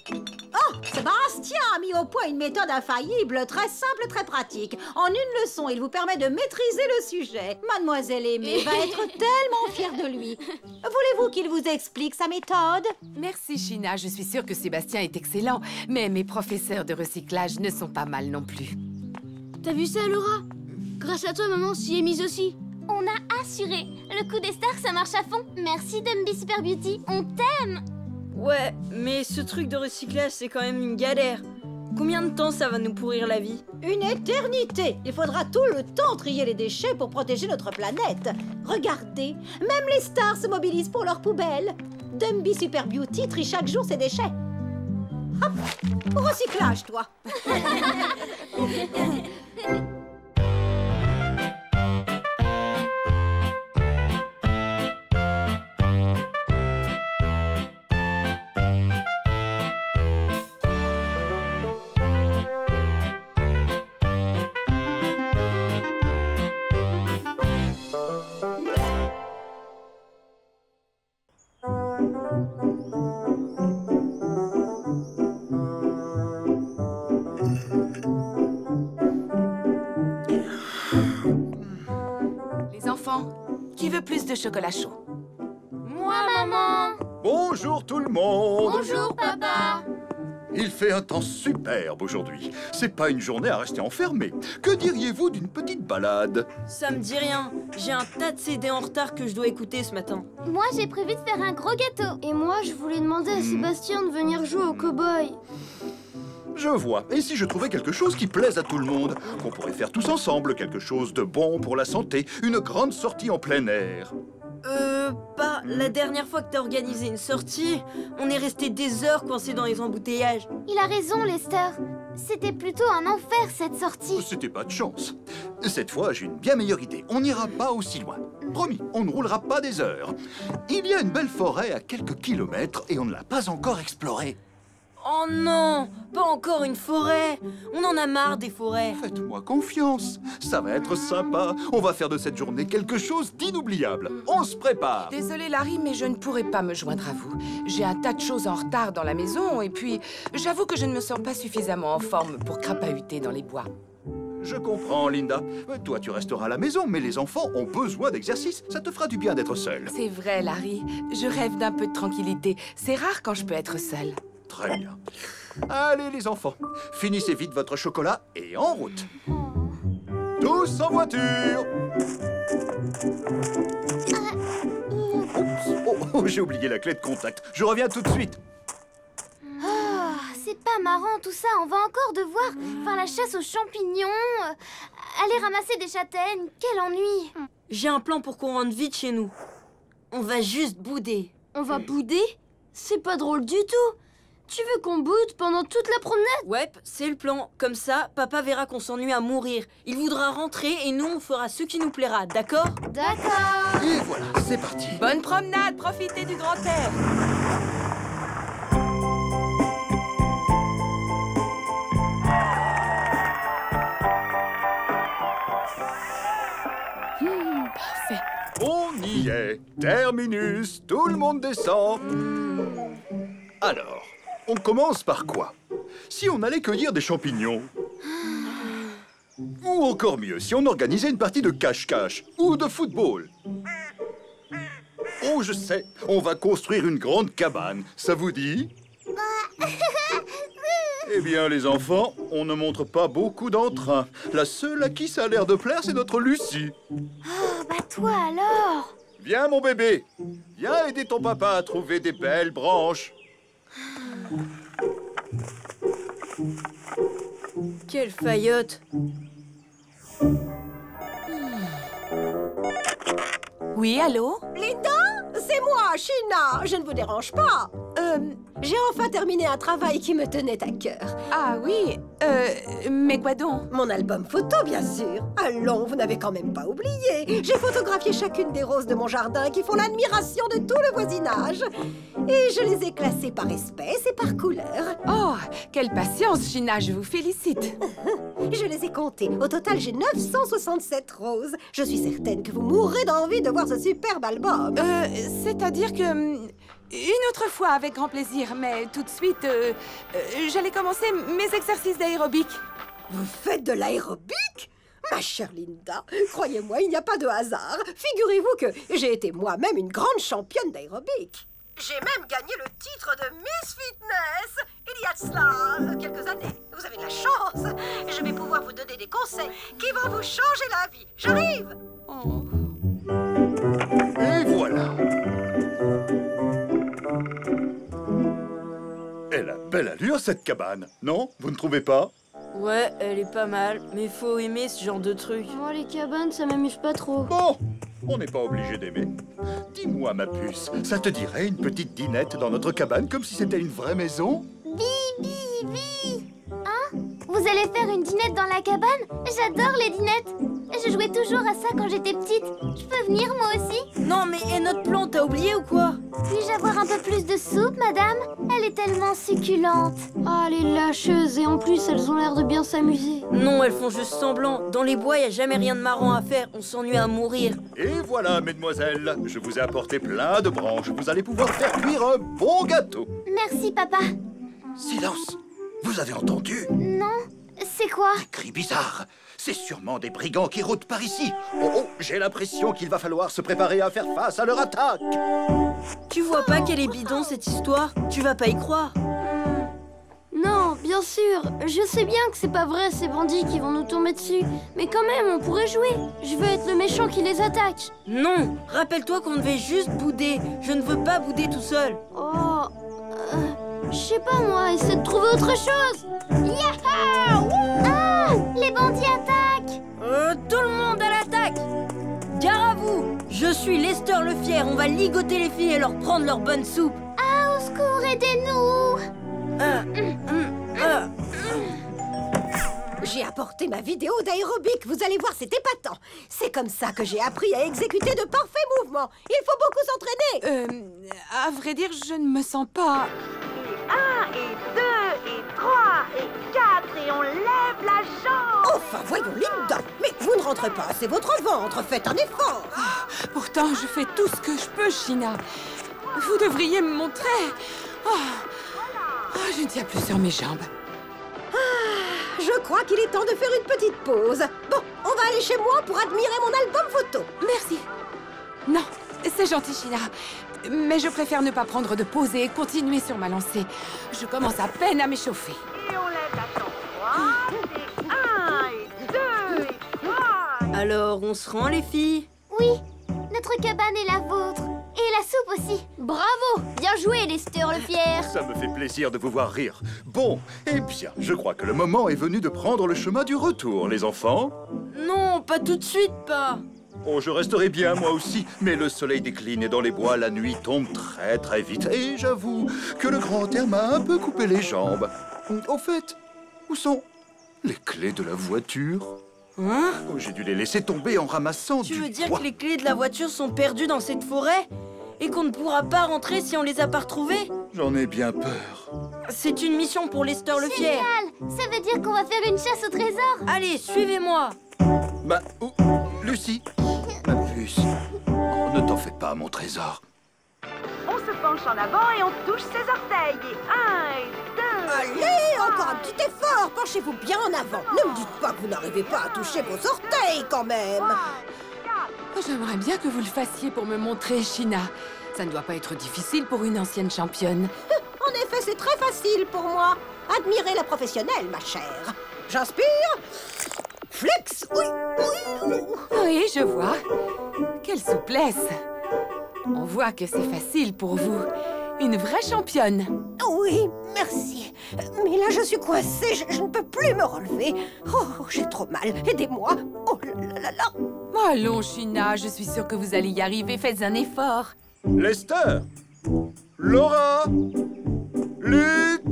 Oh, Sébastien a mis au point une méthode infaillible, très simple, très pratique. En une leçon, il vous permet de maîtriser le sujet. Mademoiselle Aimée va être tellement fière de lui. Voulez-vous qu'il vous explique sa méthode? Merci, China. Je suis sûre que Sébastien est excellent, mais mes professeurs de recyclage ne sont pas mal non plus. T'as vu ça, Laura? Grâce à toi, maman s'y est mise aussi. On a assuré. Le coup des stars, ça marche à fond. Merci Dumby Super Beauty, on t'aime. Ouais, mais ce truc de recyclage, c'est quand même une galère. Combien de temps ça va nous pourrir la vie? Une éternité. Il faudra tout le temps trier les déchets pour protéger notre planète. Regardez, même les stars se mobilisent pour leurs poubelles. Dumby Super Beauty trie chaque jour ses déchets. Hop, au recyclage, toi. Les enfants, qui veut plus de chocolat chaud? Moi, maman. Bonjour tout le monde. Bonjour, papa. Il fait un temps superbe aujourd'hui. C'est pas une journée à rester enfermé. Que diriez-vous d'une petite balade? Ça me dit rien. J'ai un tas de CD en retard que je dois écouter ce matin. Moi, j'ai prévu de faire un gros gâteau. Et moi, je voulais demander à Sébastien de venir jouer au cow-boy. Je vois. Et si je trouvais quelque chose qui plaise à tout le monde? Qu'on pourrait faire tous ensemble, quelque chose de bon pour la santé, une grande sortie en plein air. La dernière fois que t'as organisé une sortie, on est resté des heures coincés dans les embouteillages. Il a raison, Lester. C'était plutôt un enfer, cette sortie. C'était pas de chance. Cette fois, j'ai une bien meilleure idée. On n'ira pas aussi loin. Promis, on ne roulera pas des heures. Il y a une belle forêt à quelques kilomètres et on ne l'a pas encore explorée. Oh non, pas encore une forêt. On en a marre des forêts. Faites-moi confiance. Ça va être sympa. On va faire de cette journée quelque chose d'inoubliable. On se prépare. Désolée, Larry, mais je ne pourrai pas me joindre à vous. J'ai un tas de choses en retard dans la maison et puis, j'avoue que je ne me sens pas suffisamment en forme pour crapahuter dans les bois. Je comprends, Linda. Toi, tu resteras à la maison, mais les enfants ont besoin d'exercice. Ça te fera du bien d'être seule. C'est vrai, Larry. Je rêve d'un peu de tranquillité. C'est rare quand je peux être seule. Très bien. Allez, les enfants, finissez vite votre chocolat et en route. Tous en voiture. Oups, oh, j'ai oublié la clé de contact. Je reviens tout de suite. Oh, c'est pas marrant tout ça. On va encore devoir faire la chasse aux champignons, aller ramasser des châtaignes. Quel ennui. J'ai un plan pour qu'on rentre vite chez nous. On va juste bouder. On va bouder? C'est pas drôle du tout. Tu veux qu'on boude pendant toute la promenade? Ouais, c'est le plan. Comme ça, papa verra qu'on s'ennuie à mourir. Il voudra rentrer et nous, on fera ce qui nous plaira, d'accord? D'accord. Et voilà, c'est parti. Bonne promenade, profitez du grand air. Parfait. On y est. Terminus. Tout le monde descend. Alors, on commence par quoi? Si on allait cueillir des champignons? Ou encore mieux, si on organisait une partie de cache-cache ou de football? Oh, je sais, on va construire une grande cabane. Ça vous dit? Eh bien, les enfants, on ne montre pas beaucoup d'entrain. La seule à qui ça a l'air de plaire, c'est notre Lucie. Oh, bah toi alors. Viens, mon bébé. Viens aider ton papa à trouver des belles branches. Quelle faillotte. Oui, allô? Linda, c'est moi, Sheena. Je ne vous dérange pas. J'ai enfin terminé un travail qui me tenait à cœur. Ah oui, mais quoi donc? Mon album photo, bien sûr. Allons, vous n'avez quand même pas oublié. J'ai photographié chacune des roses de mon jardin qui font l'admiration de tout le voisinage. Et je les ai classées par espèce et par couleur. Oh, quelle patience, Sheena, je vous félicite. Je les ai comptées. Au total, j'ai 967 roses. Je suis certaine que vous mourrez d'envie de voir ce superbe album. C'est-à-dire que... Une autre fois, avec grand plaisir, mais tout de suite, j'allais commencer mes exercices d'aérobic. Vous faites de l'aérobic? Ma chère Linda, croyez-moi, il n'y a pas de hasard. Figurez-vous que j'ai été moi-même une grande championne d'aérobic. J'ai même gagné le titre de Miss Fitness il y a de cela quelques années. Vous avez de la chance. Je vais pouvoir vous donner des conseils qui vont vous changer la vie. J'arrive. Oh. Et voilà. Elle a belle allure, cette cabane. Non, vous ne trouvez pas? Ouais, elle est pas mal, mais faut aimer ce genre de truc. Moi, les cabanes, ça m'amuse pas trop. Bon, on n'est pas obligé d'aimer. Dis-moi, ma puce, ça te dirait une petite dînette dans notre cabane comme si c'était une vraie maison? Bi. Hein? Vous allez faire une dînette dans la cabane? J'adore les dînettes. Je jouais toujours à ça quand j'étais petite. Je peux venir, moi aussi? Non, mais et notre plan, t'as oublié ou quoi? Puis-je avoir un peu plus de soupe, madame? Elle est tellement succulente. Ah, les lâcheuses, et en plus, elles ont l'air de bien s'amuser. Non, elles font juste semblant. Dans les bois, y a jamais rien de marrant à faire. On s'ennuie à mourir. Et voilà, mesdemoiselles, je vous ai apporté plein de branches. Vous allez pouvoir faire cuire un bon gâteau. Merci, papa. Silence! Vous avez entendu? Non, c'est quoi? Des cris bizarres. C'est sûrement des brigands qui rôdent par ici. Oh, j'ai l'impression qu'il va falloir se préparer à faire face à leur attaque. Tu vois pas qu'elle est bidon, cette histoire? Tu vas pas y croire. Non, bien sûr. Je sais bien que c'est pas vrai, ces bandits qui vont nous tomber dessus. Mais quand même, on pourrait jouer. Je veux être le méchant qui les attaque. Non, rappelle-toi qu'on devait juste bouder. Je ne veux pas bouder tout seul. Oh... je sais pas, moi. Essaie de trouver autre chose. Yaha! Ah! Les bandits attaquent! Tout le monde à l'attaque! Gare à vous! Je suis Lester le Fier. On va ligoter les filles et leur prendre leur bonne soupe. Ah, au secours, aidez-nous! J'ai apporté ma vidéo d'aérobic. Vous allez voir, c'est épatant. C'est comme ça que j'ai appris à exécuter de parfaits mouvements. Il faut beaucoup s'entraîner. À vrai dire, je ne me sens pas... 1 et 2 et 3 et 4 et on lève la jambe. Enfin, voyons, Linda. Mais vous ne rentrez pas, c'est votre ventre. Faites un effort. Pourtant, je fais tout ce que je peux, Sheena. Vous devriez me montrer. Je ne tiens plus sur mes jambes. Je crois qu'il est temps de faire une petite pause. Bon, on va aller chez moi pour admirer mon album photo. Merci. Non, c'est gentil, Sheena. Mais je préfère ne pas prendre de pause et continuer sur ma lancée. Je commence à peine à m'échauffer. Et on lève la jambe droite. Et 1 et 2 et 3. Alors, on se rend, les filles? Oui, notre cabane est la vôtre. Et la soupe aussi. Bravo! Bien joué, Lester le Fier. Ça me fait plaisir de vous voir rire. Bon, eh bien, je crois que le moment est venu de prendre le chemin du retour, les enfants. Non, pas tout de suite, pas. Oh, je resterai bien, moi aussi, mais le soleil décline et dans les bois, la nuit tombe très très vite. Et j'avoue que le grand air m'a un peu coupé les jambes. Au fait, où sont les clés de la voiture? Hein? Oh, j'ai dû les laisser tomber en ramassant Tu du veux dire bois. que les clés de la voiture sont perdues dans cette forêt? Et qu'on ne pourra pas rentrer si on les a pas retrouvées? J'en ai bien peur. C'est une mission pour Lester le Fier. Génial! Ça veut dire qu'on va faire une chasse au trésor. Allez, suivez-moi. Bah, Lucie, ma puce. Oh, ne t'en fais pas, mon trésor. On se penche en avant et on touche ses orteils. Et 1 et 2. Allez, encore un petit effort. Penchez-vous bien en avant. Ne me dites pas que vous n'arrivez pas à toucher vos orteils quand même. J'aimerais bien que vous le fassiez pour me montrer, Sheena. Ça ne doit pas être difficile pour une ancienne championne. En effet, c'est très facile pour moi. Admirez la professionnelle, ma chère. J'inspire. Flex. Oui. Oui, je vois. Quelle souplesse. On voit que c'est facile pour vous. Une vraie championne. Oui, merci. Mais là, je suis coincée, je ne peux plus me relever. Oh, j'ai trop mal, aidez-moi. Oh là là là. Allons, China, je suis sûre que vous allez y arriver. Faites un effort. Lester, Laura, Luc.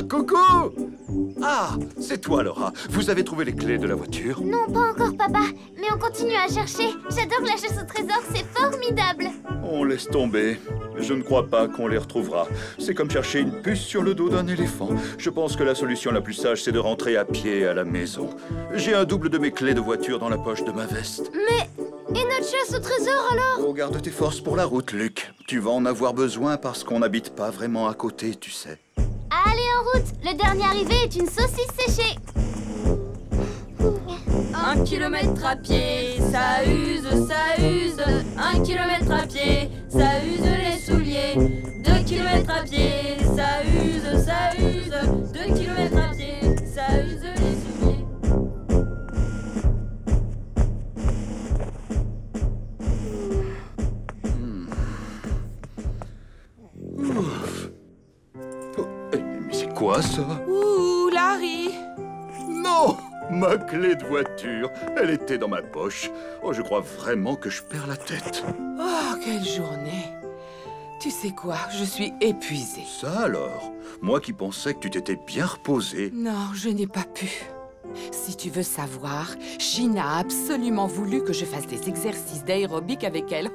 Coucou. Ah, c'est toi, Laura. Vous avez trouvé les clés de la voiture? Non, pas encore, papa. Mais on continue à chercher. J'adore la chasse au trésor, c'est formidable. On laisse tomber. Je ne crois pas qu'on les retrouvera. C'est comme chercher une puce sur le dos d'un éléphant. Je pense que la solution la plus sage, c'est de rentrer à pied à la maison. J'ai un double de mes clés de voiture dans la poche de ma veste. Mais... Et notre chasse au trésor, alors? Oh, garde tes forces pour la route, Luc. Tu vas en avoir besoin parce qu'on n'habite pas vraiment à côté, tu sais. Allez, en route. Le dernier arrivé est une saucisse séchée. 1 kilomètre à pied, ça use, ça use. 1 kilomètre à pied, ça use les souliers. 2 kilomètres à pied, ça use, ça use. 2 kilomètres à pied, ça use les souliers. Mais c'est quoi ça? Ouh, Larry! Non! Ma clé de voiture, elle était dans ma poche. Oh, je crois vraiment que je perds la tête. Oh, quelle journée! Tu sais quoi, je suis épuisée. Ça alors? Moi qui pensais que tu t'étais bien reposée. Non, je n'ai pas pu. Si tu veux savoir, China a absolument voulu que je fasse des exercices d'aérobic avec elle.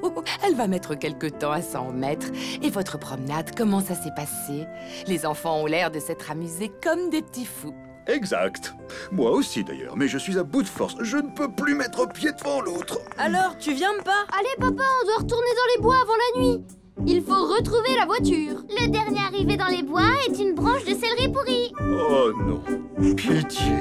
Elle va mettre quelque temps à s'en remettre. Et votre promenade, comment ça s'est passé? Les enfants ont l'air de s'être amusés comme des petits fous. Exact. Moi aussi d'ailleurs, mais je suis à bout de force. Je ne peux plus mettre pied devant l'autre. Alors, tu viens pas? Allez, papa, on doit retourner dans les bois avant la nuit. Il faut retrouver la voiture. Le dernier arrivé dans les bois est une branche de céleri pourri. Oh non, pitié.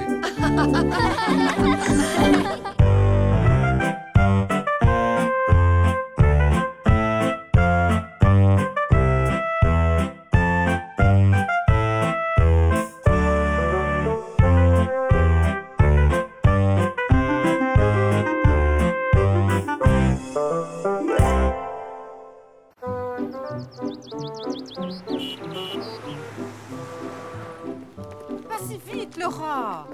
Pas si vite, Laura.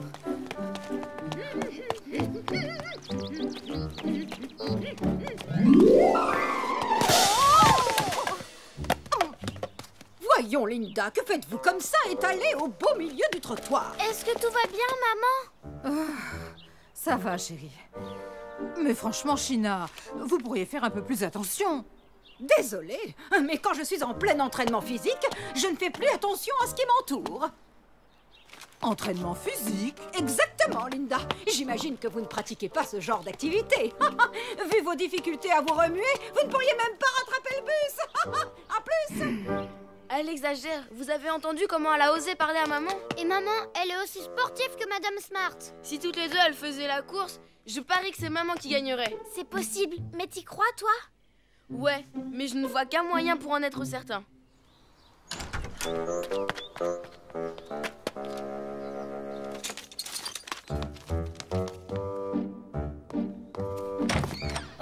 Voyons, Linda, que faites-vous comme ça, étalée au beau milieu du trottoir? Est-ce que tout va bien, maman? Ça va, chérie. Mais franchement, China, vous pourriez faire un peu plus attention. Désolée, mais quand je suis en plein entraînement physique, je ne fais plus attention à ce qui m'entoure. Entraînement physique? Exactement, Linda. J'imagine que vous ne pratiquez pas ce genre d'activité. Vu vos difficultés à vous remuer, vous ne pourriez même pas rattraper le bus. En plus... Elle exagère. Vous avez entendu comment elle a osé parler à maman? Et maman, elle est aussi sportive que Madame Smart. Si toutes les deux elles faisaient la course, je parie que c'est maman qui gagnerait. C'est possible, mais t'y crois, toi? Ouais, mais je ne vois qu'un moyen pour en être certain.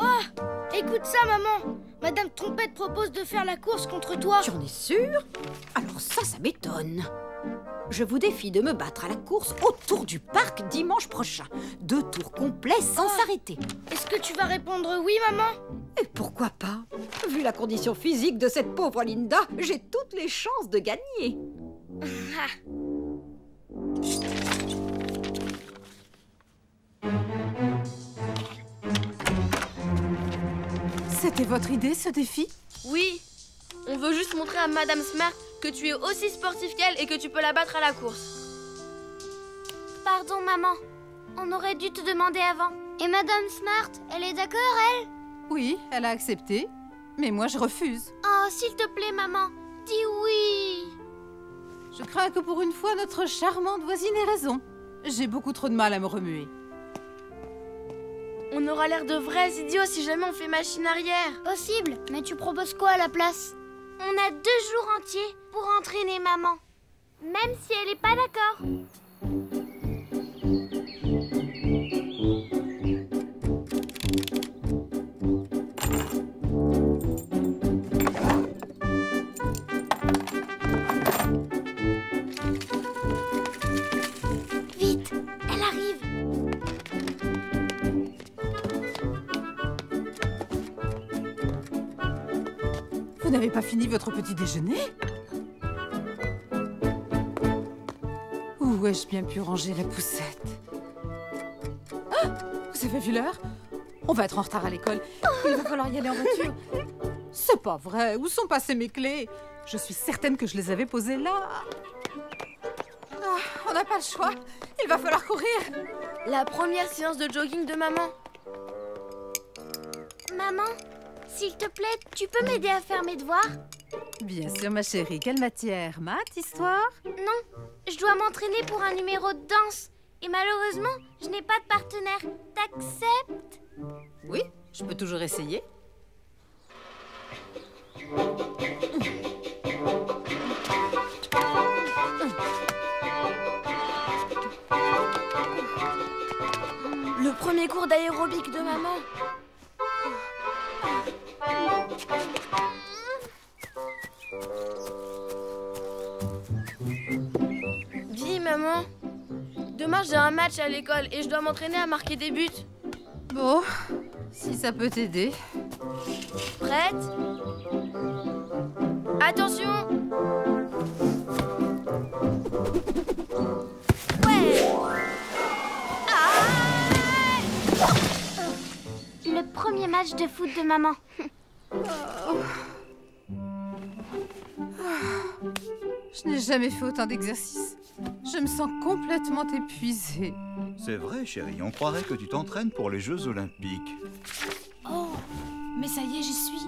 Oh, écoute ça, maman. Madame Trompette propose de faire la course contre toi. Tu en es sûre? Alors ça m'étonne. Je vous défie de me battre à la course autour du parc dimanche prochain. 2 tours complets sans s'arrêter. Est-ce que tu vas répondre oui, maman? Et pourquoi pas? Vu la condition physique de cette pauvre Linda, j'ai toutes les chances de gagner. C'était votre idée, ce défi? Oui, on veut juste montrer à Madame Smart que tu es aussi sportif qu'elle et que tu peux la battre à la course. Pardon, maman. On aurait dû te demander avant. Et Madame Smart, elle est d'accord, elle? Oui, elle a accepté. Mais moi, je refuse. Oh, s'il te plaît, maman, dis oui. Je crains que pour une fois, notre charmante voisine ait raison. J'ai beaucoup trop de mal à me remuer. On aura l'air de vrais idiots si jamais on fait machine arrière. Possible, mais tu proposes quoi à la place? On a 2 jours entiers pour entraîner maman. Même si elle n'est pas d'accord. Vous n'avez pas fini votre petit déjeuner? Où ai-je bien pu ranger la poussette? Ah, vous avez vu l'heure? On va être en retard à l'école. Il va falloir y aller en voiture. C'est pas vrai. Où sont passées mes clés? Je suis certaine que je les avais posées là. Ah, on n'a pas le choix. Il va falloir courir. La première séance de jogging de maman. Maman, s'il te plaît, tu peux m'aider à faire mes devoirs? Bien sûr, ma chérie. Quelle matière? Maths, histoire? Non, je dois m'entraîner pour un numéro de danse. Et malheureusement, je n'ai pas de partenaire. T'acceptes? Oui, je peux toujours essayer. Le premier cours d'aérobic de maman. Dis, maman. Demain, j'ai un match à l'école et je dois m'entraîner à marquer des buts. Bon, si ça peut t'aider. Prête? Attention! Ouais! Le premier match de foot de maman. Je n'ai jamais fait autant d'exercices. Je me sens complètement épuisée. C'est vrai, chérie, on croirait que tu t'entraînes pour les Jeux Olympiques. Oh, mais ça y est, j'y suis.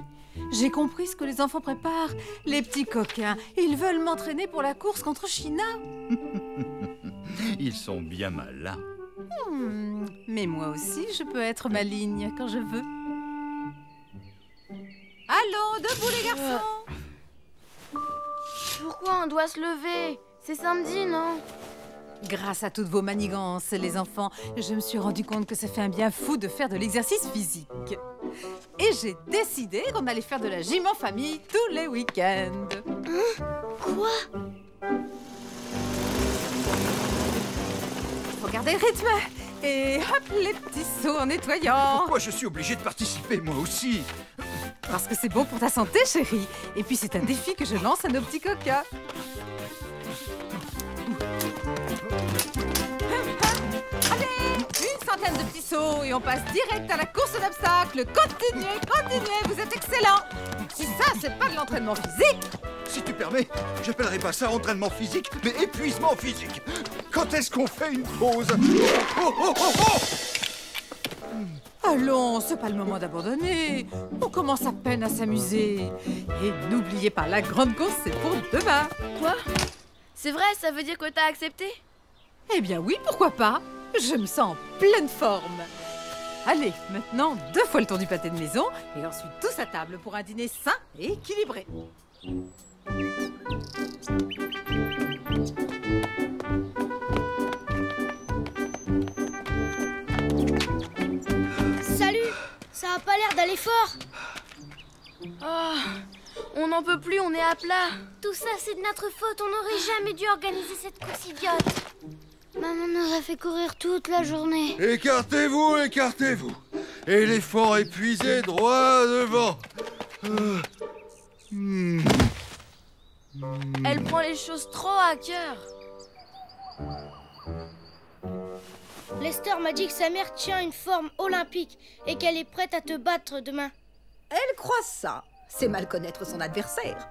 J'ai compris ce que les enfants préparent. Les petits coquins, ils veulent m'entraîner pour la course contre China. Ils sont bien malins. Mais moi aussi, je peux être maligne quand je veux. Allons, debout les garçons! Pourquoi on doit se lever? C'est samedi, non? Grâce à toutes vos manigances, les enfants, je me suis rendu compte que ça fait un bien fou de faire de l'exercice physique. Et j'ai décidé qu'on allait faire de la gym en famille tous les week-ends. Quoi? Faut garder le rythme. Et hop, les petits sauts en nettoyant. Pourquoi je suis obligée de participer, moi aussi? Parce que c'est bon pour ta santé, chérie. Et puis c'est un défi que je lance à nos petits coquins. Allez, une centaine de petits sauts et on passe direct à la course d'obstacles. Continuez, continuez, vous êtes excellents. Si ça, c'est pas de l'entraînement physique. Si tu permets, j'appellerai pas ça entraînement physique, mais épuisement physique. Quand est-ce qu'on fait une pause? Oh, oh, oh, oh! Allons, c'est pas le moment d'abandonner. On commence à peine à s'amuser. Et n'oubliez pas, la grande course, c'est pour demain. Quoi? C'est vrai, ça veut dire que t'as accepté? Eh bien oui, pourquoi pas? Je me sens en pleine forme. Allez, maintenant, 2 fois le tour du pâté de maison et ensuite tous à table pour un dîner sain et équilibré. Salut! Ça a pas l'air d'aller fort. Oh, on n'en peut plus, on est à plat. Tout ça, c'est de notre faute. On n'aurait jamais dû organiser cette course idiote. Maman nous a fait courir toute la journée. Écartez-vous, écartez-vous. Éléphant épuisé, droit devant. Elle prend les choses trop à cœur. Lester m'a dit que sa mère tient une forme olympique et qu'elle est prête à te battre demain. Elle croit ça. C'est mal connaître son adversaire.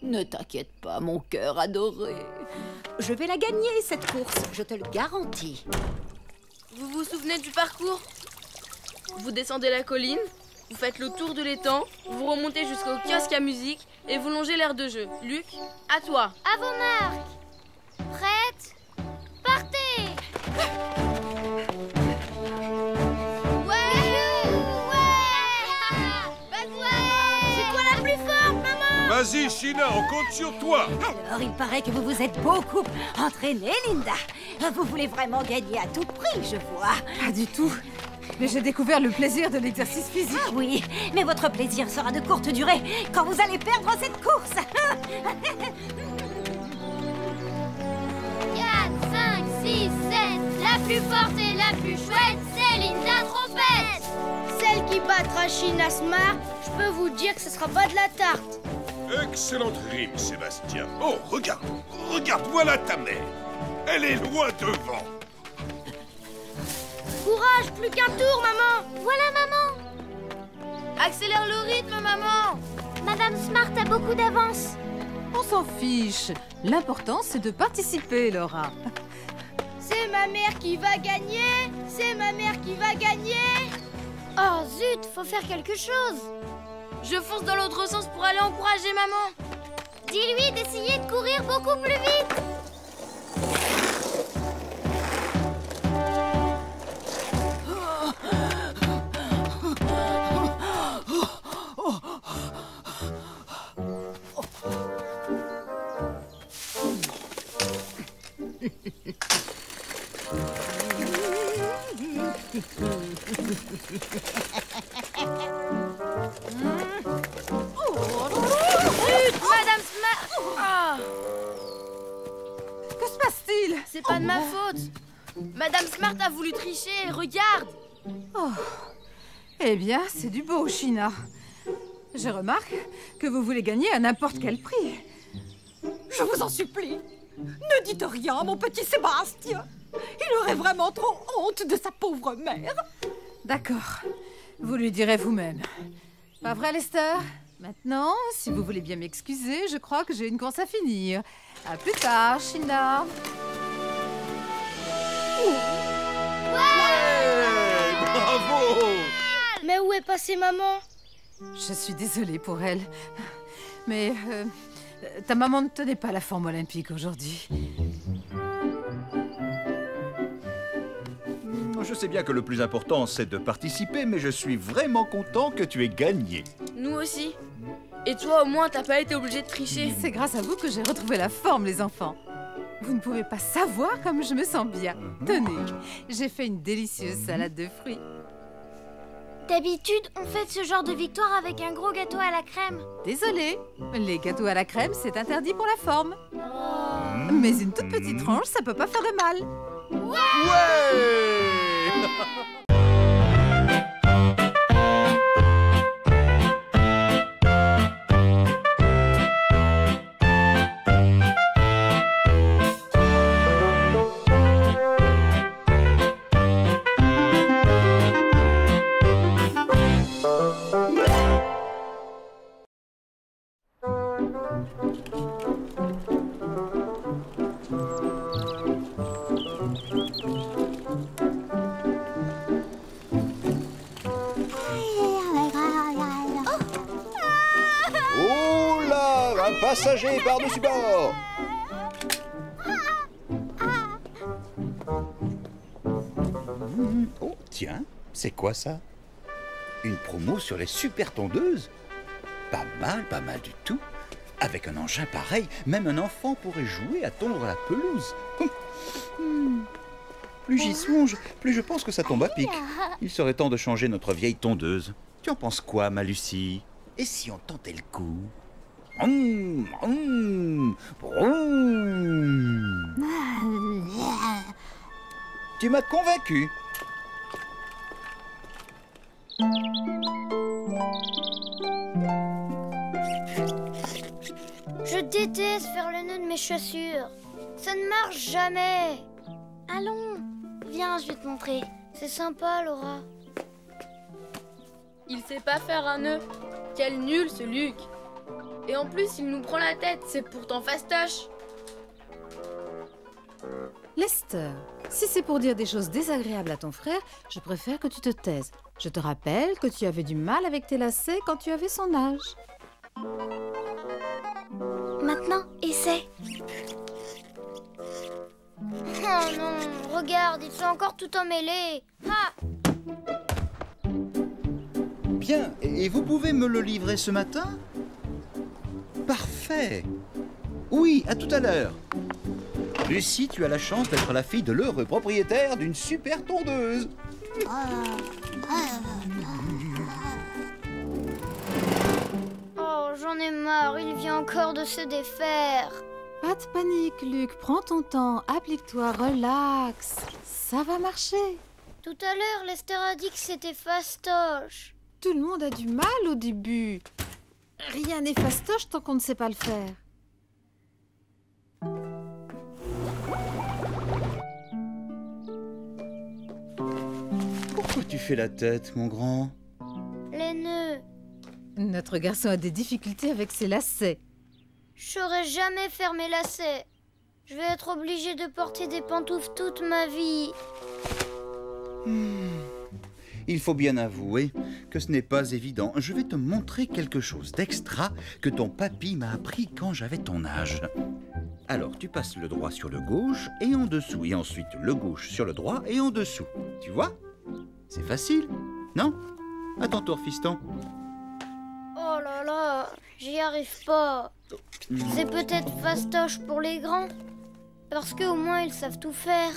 Ne t'inquiète pas, mon cœur adoré. Je vais la gagner, cette course, je te le garantis. Vous vous souvenez du parcours? Vous descendez la colline, vous faites le tour de l'étang, vous remontez jusqu'au kiosque à musique et vous longez l'aire de jeu. Luc, à toi. À vos marques. Prête? Partez! C'est toi la plus forte, maman! Vas-y, China, on compte sur toi. Alors, il paraît que vous vous êtes beaucoup entraînée, Linda. Vous voulez vraiment gagner à tout prix, je vois. Pas du tout. Mais j'ai découvert le plaisir de l'exercice physique. Ah oui, mais votre plaisir sera de courte durée quand vous allez perdre cette course. 4, 5, 6, 7. La plus forte et la plus chouette, c'est Linda Trompette. Celle qui qui battra China Smart, je peux vous dire que ce sera pas de la tarte. Excellente rime, Sébastien. Oh, regarde, voilà ta mère. Elle est loin devant. Courage, plus qu'un tour, maman. Voilà, maman. Accélère le rythme, maman. Madame Smart a beaucoup d'avance. On s'en fiche. L'important, c'est de participer, Laura. C'est ma mère qui va gagner. C'est ma mère qui va gagner. Oh zut, faut faire quelque chose. Je fonce dans l'autre sens pour aller encourager maman. Dis-lui d'essayer de courir beaucoup plus vite. Madame Smart. Ah. Que se passe-t-il? C'est pas de ma faute. Madame Smart a voulu tricher, regarde. Oh. Eh bien, c'est du beau, China. Je remarque que vous voulez gagner à n'importe quel prix. Je vous en supplie, ne dites rien à mon petit Sébastien. Il aurait vraiment trop honte de sa pauvre mère. D'accord, vous lui direz vous-même. Pas vrai, Lester? Maintenant, si vous voulez bien m'excuser, je crois que j'ai une course à finir. À plus tard, China. Bravo! Mais où est passée maman? Je suis désolée pour elle. Mais ta maman ne tenait pas la forme olympique aujourd'hui. Je sais bien que le plus important, c'est de participer, mais je suis vraiment content que tu aies gagné. Nous aussi. Et toi, au moins, t'as pas été obligé de tricher. C'est grâce à vous que j'ai retrouvé la forme, les enfants. Vous ne pouvez pas savoir comme je me sens bien. Tenez, j'ai fait une délicieuse salade de fruits. D'habitude, on fête ce genre de victoire avec un gros gâteau à la crème. Désolée, les gâteaux à la crème, c'est interdit pour la forme. Mais une toute petite tranche, ça peut pas faire de mal. Ouais! Passager par-dessus bord. Oh, tiens, c'est quoi ça? Une promo sur les super tondeuses? Pas mal du tout. Avec un engin pareil, même un enfant pourrait jouer à tondre la pelouse. Plus j'y songe, plus je pense que ça tombe à pic. Il serait temps de changer notre vieille tondeuse. Tu en penses quoi, ma Lucie? Et si on tentait le coup? Tu m'as convaincu. Je déteste faire le nœud de mes chaussures. Ça ne marche jamais. Allons, viens, je vais te montrer. C'est sympa, Laura. Il sait pas faire un nœud. Quel nul, ce Luc. Et en plus, il nous prend la tête. C'est pourtant fastoche. Lester, si c'est pour dire des choses désagréables à ton frère, je préfère que tu te taises. Je te rappelle que tu avais du mal avec tes lacets quand tu avais son âge. Maintenant, essaie. Oh non, regarde, ils sont encore tout emmêlés. Ah! Bien, et vous pouvez me le livrer ce matin? Parfait. Oui, à tout à l'heure. Lucie, tu as la chance d'être la fille de l'heureux propriétaire d'une super tondeuse. Oh, j'en ai marre, il vient encore de se défaire. Pas de panique, Luc. Prends ton temps. Applique-toi, relax. Ça va marcher. Tout à l'heure, Lester a dit que c'était fastoche. Tout le monde a du mal au début. Rien n'est fastoche tant qu'on ne sait pas le faire. Pourquoi tu fais la tête, mon grand? Les nœuds. Notre garçon a des difficultés avec ses lacets. Je saurais jamais faire mes lacets. Je vais être obligée de porter des pantoufles toute ma vie. Il faut bien avouer que ce n'est pas évident. Je vais te montrer quelque chose d'extra que ton papy m'a appris quand j'avais ton âge. Alors, tu passes le droit sur le gauche et en dessous, et ensuite le gauche sur le droit et en dessous. Tu vois? C'est facile, non? À ton tour, fiston. Oh là là, j'y arrive pas. C'est peut-être fastoche pour les grands. Parce qu'au moins ils savent tout faire.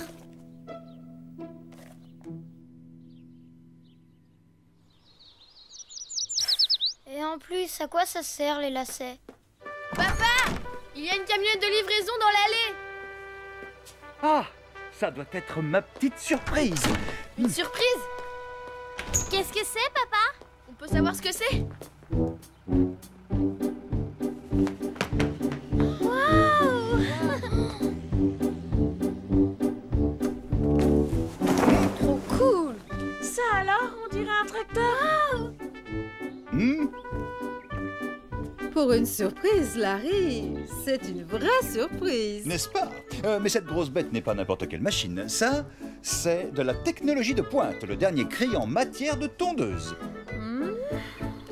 Et en plus, à quoi ça sert les lacets? Papa! Il y a une camionnette de livraison dans l'allée! Ah, ça doit être ma petite surprise. Une surprise? Qu'est-ce que c'est, papa? On peut savoir ce que c'est? Trop cool! Ça alors, on dirait un tracteur! Pour une surprise, Larry, c'est une vraie surprise. N'est-ce pas? Mais cette grosse bête n'est pas n'importe quelle machine. Ça, c'est de la technologie de pointe, le dernier cri en matière de tondeuse.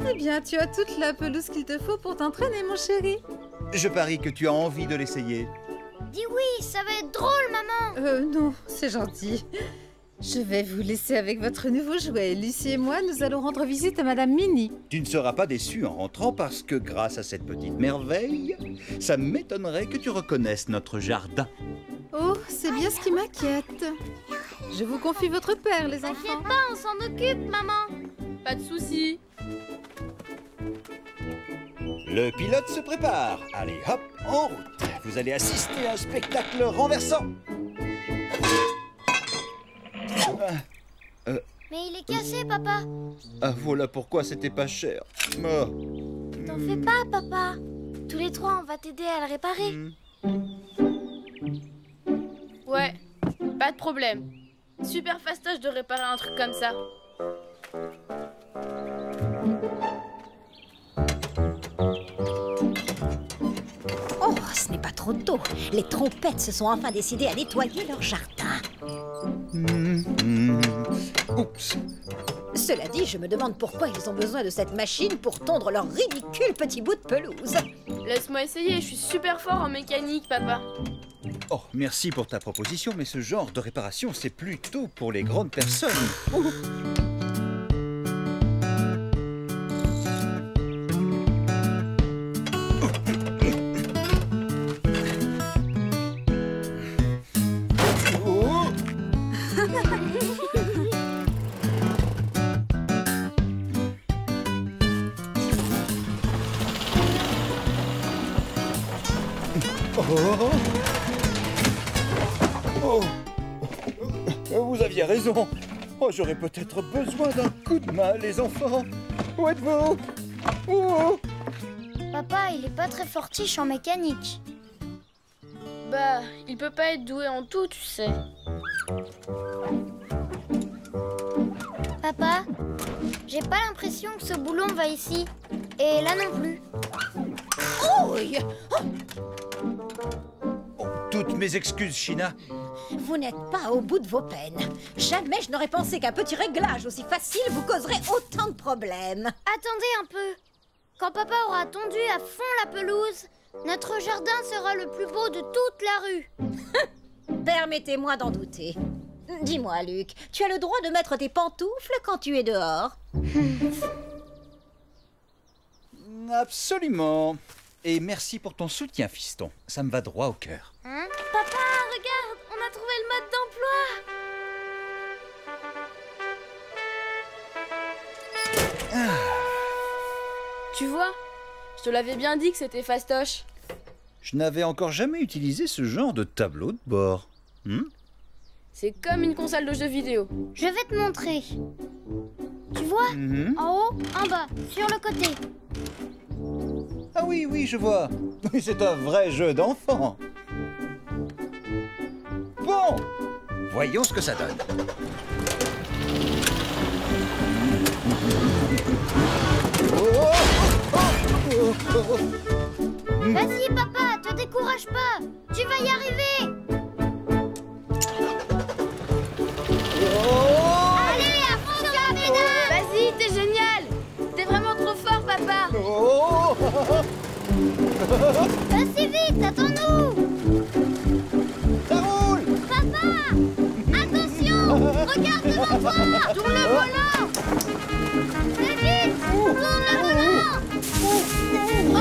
Eh bien, tu as toute la pelouse qu'il te faut pour t'entraîner, mon chéri. Je parie que tu as envie de l'essayer. Dis oui, ça va être drôle, maman. Non, c'est gentil. Je vais vous laisser avec votre nouveau jouet. Lucie et moi, nous allons rendre visite à Madame Minnie. Tu ne seras pas déçu en rentrant parce que grâce à cette petite merveille, ça m'étonnerait que tu reconnaisses notre jardin. Oh, c'est bien ce qui m'inquiète. Je vous confie votre père, les enfants. T'inquiète pas, on s'en occupe, maman. Pas de soucis. Le pilote se prépare. Allez, hop, en route. Vous allez assister à un spectacle renversant. Mais il est cassé, papa. Ah, voilà pourquoi c'était pas cher. Oh. T'en fais pas, papa. Tous les trois, on va t'aider à le réparer. Ouais, pas de problème. Super fastoche de réparer un truc comme ça. Oh, ce n'est pas trop tôt. Les trompettes se sont enfin décidées à nettoyer leur jardin. Oups. Cela dit, je me demande pourquoi ils ont besoin de cette machine pour tondre leur ridicule petit bout de pelouse. Laisse-moi essayer, je suis super fort en mécanique, papa. Oh, merci pour ta proposition, mais ce genre de réparation, c'est plutôt pour les grandes personnes. Vous aviez raison. Oh, j'aurais peut-être besoin d'un coup de main, les enfants. Où êtes-vous? Papa, il est pas très fortiche en mécanique. Bah, il peut pas être doué en tout, tu sais. Papa, j'ai pas l'impression que ce boulon va ici. Et là non plus. Oh, toutes mes excuses, China. vous n'êtes pas au bout de vos peines. Jamais je n'aurais pensé qu'un petit réglage aussi facile vous causerait autant de problèmes. Attendez un peu. Quand papa aura tondu à fond la pelouse, notre jardin sera le plus beau de toute la rue. Permettez-moi d'en douter. Dis-moi, Luc, tu as le droit de mettre tes pantoufles quand tu es dehors? Absolument. Et merci pour ton soutien, fiston. Ça me va droit au cœur. Hein? Papa, regarde, on a trouvé le mode d'emploi. Tu vois, je te l'avais bien dit que c'était fastoche. Je n'avais encore jamais utilisé ce genre de tableau de bord. C'est comme une console de jeux vidéo. Je vais te montrer. Tu vois? En haut, en bas, sur le côté. Ah oui, oui, je vois. C'est un vrai jeu d'enfant. Bon, voyons ce que ça donne. Vas-y, papa, te décourage pas. Tu vas y arriver. Allez, à fond sur la pédale. Vas-y, t'es génial. T'es vraiment trop fort, papa. Assez vite, attends-nous. Ça roule. Papa, attention. Regarde devant toi. Tourne le volant. Très vite. Tourne le volant. Oh,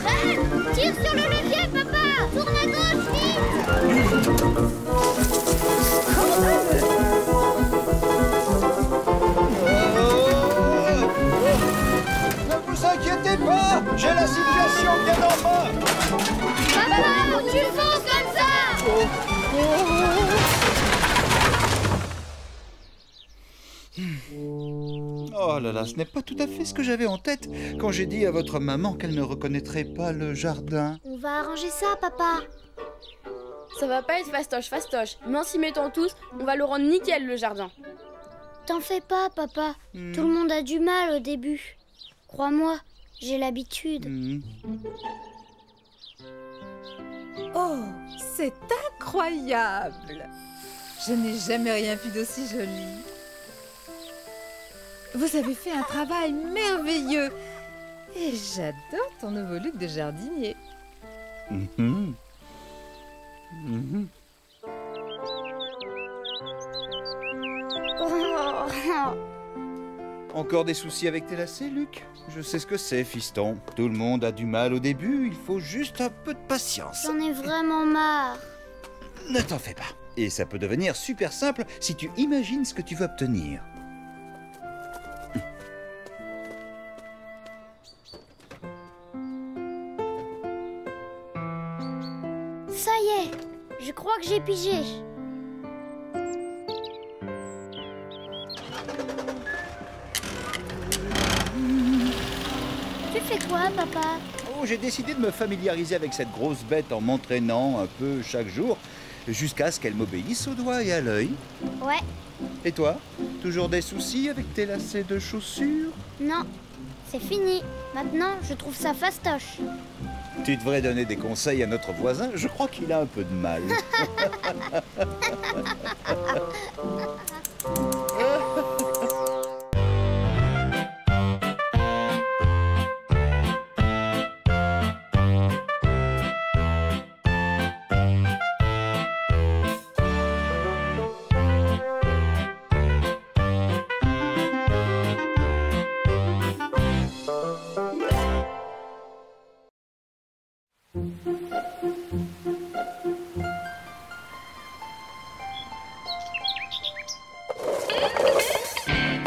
Ren, tire sur le levier, papa. Tourne à gauche, vite. Ne vous inquiétez pas, j'ai la situation bien en main. Papa, tu fonces comme ça. Oh là là, ce n'est pas tout à fait ce que j'avais en tête quand j'ai dit à votre maman qu'elle ne reconnaîtrait pas le jardin. On va arranger ça, papa. Ça va pas être fastoche, mais en s'y mettant tous, on va le rendre nickel, le jardin. T'en fais pas, papa. Tout le monde a du mal au début. Crois-moi, j'ai l'habitude. Oh, c'est incroyable! Je n'ai jamais rien vu d'aussi joli. Vous avez fait un travail merveilleux. Et j'adore ton nouveau look de jardinier. Encore des soucis avec tes lacets, Luc? Je sais ce que c'est, fiston. Tout le monde a du mal au début, il faut juste un peu de patience. J'en ai vraiment marre. Ne t'en fais pas. Et ça peut devenir super simple si tu imagines ce que tu veux obtenir. Ça y est, je crois que j'ai pigé. Tu fais quoi, papa? Oh, j'ai décidé de me familiariser avec cette grosse bête en m'entraînant un peu chaque jour, jusqu'à ce qu'elle m'obéisse au doigt et à l'œil. Ouais. Et toi? Toujours des soucis avec tes lacets de chaussures? Non, c'est fini. Maintenant, je trouve ça fastoche. Tu devrais donner des conseils à notre voisin, je crois qu'il a un peu de mal.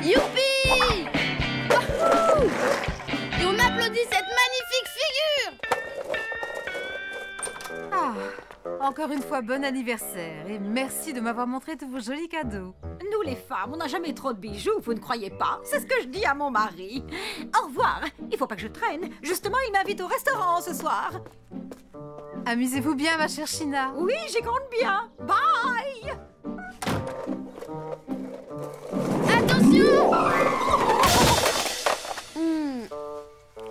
Youpi! Wouhou! Et on applaudit cette magnifique figure! Ah, encore une fois, bon anniversaire. Et merci de m'avoir montré tous vos jolis cadeaux. Nous les femmes, on n'a jamais trop de bijoux, vous ne croyez pas? C'est ce que je dis à mon mari. Au revoir, il faut pas que je traîne. Justement, il m'invite au restaurant ce soir. Amusez-vous bien, ma chère China. Oui, j'y compte bien. Bye! Attention!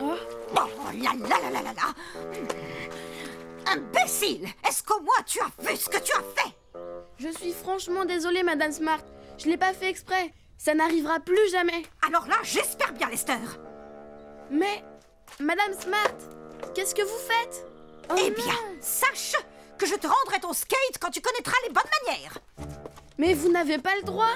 Oh là là là là là là! Imbécile! Est-ce qu'au moins tu as vu ce que tu as fait? Je suis franchement désolée, Madame Smart. Je l'ai pas fait exprès. Ça n'arrivera plus jamais. Alors là, j'espère bien, Lester. Mais, Madame Smart, qu'est-ce que vous faites? Oh eh bien, sache que je te rendrai ton skate quand tu connaîtras les bonnes manières. Mais vous n'avez pas le droit.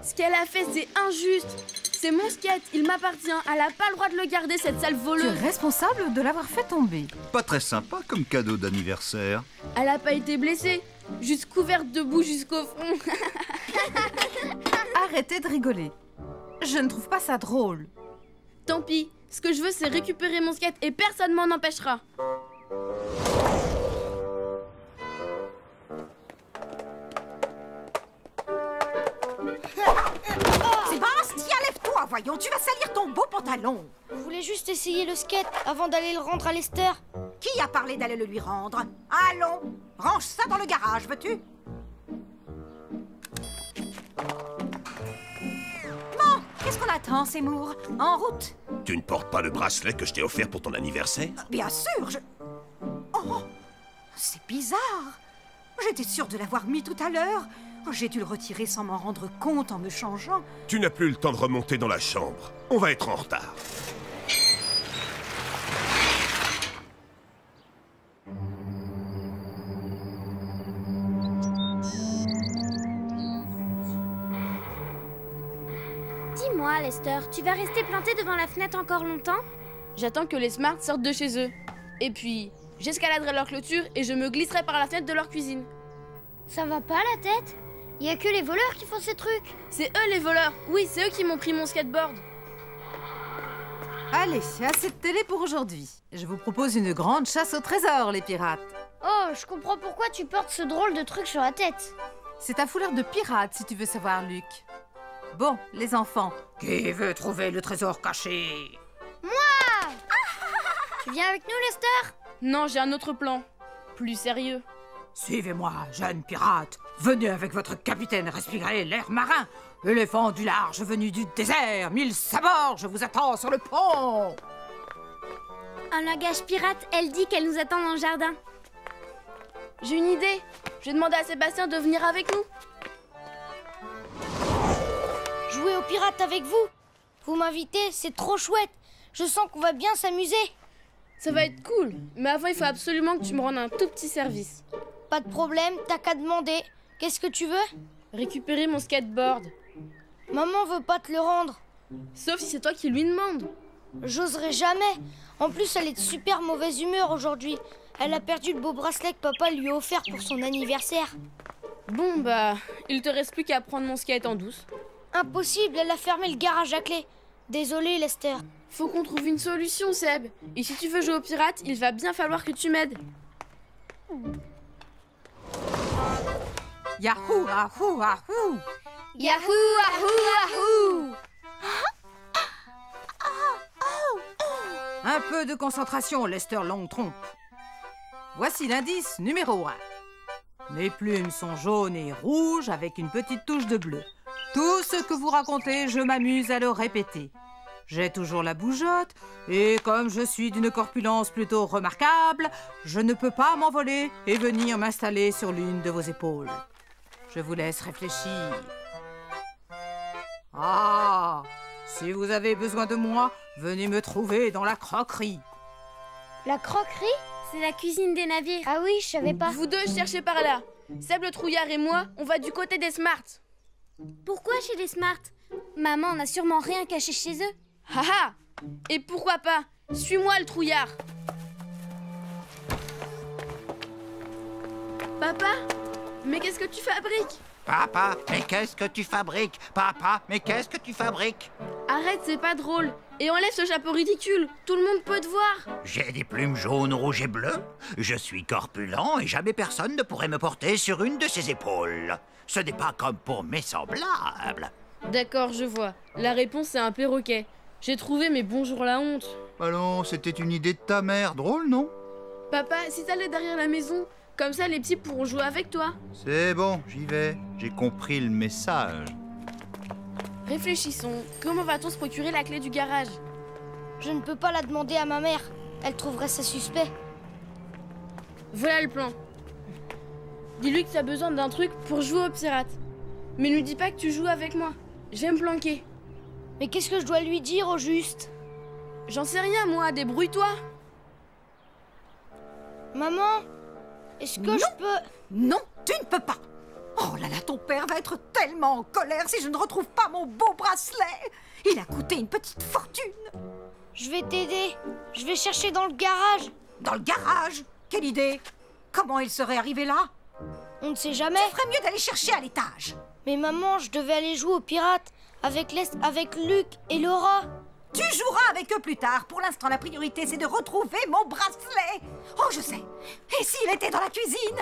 Ce qu'elle a fait, c'est injuste. C'est mon skate, il m'appartient. Elle n'a pas le droit de le garder, cette sale voleuse. Tu es responsable de l'avoir fait tomber. Pas très sympa comme cadeau d'anniversaire. Elle n'a pas été blessée, juste couverte de boue jusqu'au front. Arrêtez de rigoler. Je ne trouve pas ça drôle. Tant pis, ce que je veux, c'est récupérer mon skate et personne m'en empêchera. Sébastien, lève-toi, voyons, tu vas salir ton beau pantalon. Je voulais juste essayer le skate avant d'aller le rendre à Lester. Qui a parlé d'aller le lui rendre? Allons, range ça dans le garage, veux-tu? Bon, qu'est-ce qu'on attend, Seymour? En route? Tu ne portes pas le bracelet que je t'ai offert pour ton anniversaire? Bien sûr, Oh, c'est bizarre. J'étais sûre de l'avoir mis tout à l'heure. J'ai dû le retirer sans m'en rendre compte en me changeant. Tu n'as plus le temps de remonter dans la chambre. On va être en retard. Dis-moi, Lester, tu vas rester planté devant la fenêtre encore longtemps? J'attends que les Smart sortent de chez eux. Et puis, j'escaladerai leur clôture et je me glisserai par la fenêtre de leur cuisine. Ça va pas la tête? Y a que les voleurs qui font ces trucs. C'est eux les voleurs. Oui, c'est eux qui m'ont pris mon skateboard. Allez, assez de télé pour aujourd'hui. Je vous propose une grande chasse au trésor, les pirates. Oh, je comprends pourquoi tu portes ce drôle de truc sur la tête. C'est ta fouleur de pirate, si tu veux savoir, Luc. Bon, les enfants. Qui veut trouver le trésor caché? Moi! Tu viens avec nous, Lester? Non, j'ai un autre plan. Plus sérieux. Suivez-moi, jeunes pirates. Venez avec votre capitaine respirer l'air marin. Éléphant du large venu du désert, 1000 sabords, je vous attends sur le pont. En langage pirate, elle dit qu'elle nous attend dans le jardin. J'ai une idée. Je vais demander à Sébastien de venir avec nous. Jouer aux pirates avec vous? Vous m'invitez, c'est trop chouette. Je sens qu'on va bien s'amuser. Ça va être cool. Mais avant, il faut absolument que tu me rendes un tout petit service. Pas de problème, t'as qu'à demander. Qu'est-ce que tu veux? Récupérer mon skateboard. Maman veut pas te le rendre. Sauf si c'est toi qui lui demandes. J'oserais jamais. En plus, elle est de super mauvaise humeur aujourd'hui. Elle a perdu le beau bracelet que papa lui a offert pour son anniversaire. Bon, bah, il te reste plus qu'à prendre mon skate en douce. Impossible, elle a fermé le garage à clé. Désolé, Lester. Faut qu'on trouve une solution, Seb. Et si tu veux jouer aux pirates, il va bien falloir que tu m'aides. Yahoo, ahou, ahou. Yahoo, ahou, ahou. Un peu de concentration, Lester Longtrompe. Voici l'indice numéro 1. Mes plumes sont jaunes et rouges avec une petite touche de bleu. Tout ce que vous racontez, je m'amuse à le répéter. J'ai toujours la bougeotte, et comme je suis d'une corpulence plutôt remarquable, je ne peux pas m'envoler et venir m'installer sur l'une de vos épaules. Je vous laisse réfléchir. Ah, si vous avez besoin de moi, venez me trouver dans la croquerie. La croquerie? C'est la cuisine des navires. Ah oui, je savais pas. Vous deux cherchez par là. Seb le trouillard et moi, on va du côté des Smart. Pourquoi chez les Smart? Maman n'a sûrement rien caché chez eux. Haha! Et pourquoi pas? Suis-moi le trouillard. Papa? Mais qu'est-ce que tu fabriques? Papa, mais qu'est-ce que tu fabriques? Papa, mais qu'est-ce que tu fabriques? Arrête, c'est pas drôle. Et enlève ce chapeau ridicule. Tout le monde peut te voir. J'ai des plumes jaunes, rouges et bleues. Je suis corpulent et jamais personne ne pourrait me porter sur une de ses épaules. Ce n'est pas comme pour mes semblables. D'accord, je vois. La réponse est un perroquet. J'ai trouvé, mais bonjour la honte. Allons, c'était une idée de ta mère, drôle, non? Papa, si t'allais derrière la maison, comme ça les petits pourront jouer avec toi. C'est bon, j'y vais. J'ai compris le message. Réfléchissons. Comment va-t-on se procurer la clé du garage? Je ne peux pas la demander à ma mère. Elle trouverait ça suspect. Voilà le plan. Dis-lui que tu as besoin d'un truc pour jouer aux pirates. Mais ne lui dis pas que tu joues avec moi. Je vais me planquer. Mais qu'est-ce que je dois lui dire au juste? J'en sais rien, moi. Débrouille-toi. Maman, est-ce que je peux... Non, tu ne peux pas. Oh là là, ton père va être tellement en colère si je ne retrouve pas mon beau bracelet. Il a coûté une petite fortune. Je vais t'aider. Je vais chercher dans le garage. Dans le garage? Quelle idée! Comment il serait arrivé là? On ne sait jamais. Tu ferais mieux d'aller chercher à l'étage. Mais maman, je devais aller jouer aux pirates avec Luc et Laura. Tu joueras avec eux plus tard. Pour l'instant, la priorité, c'est de retrouver mon bracelet. Oh, je sais. Et s'il était dans la cuisine?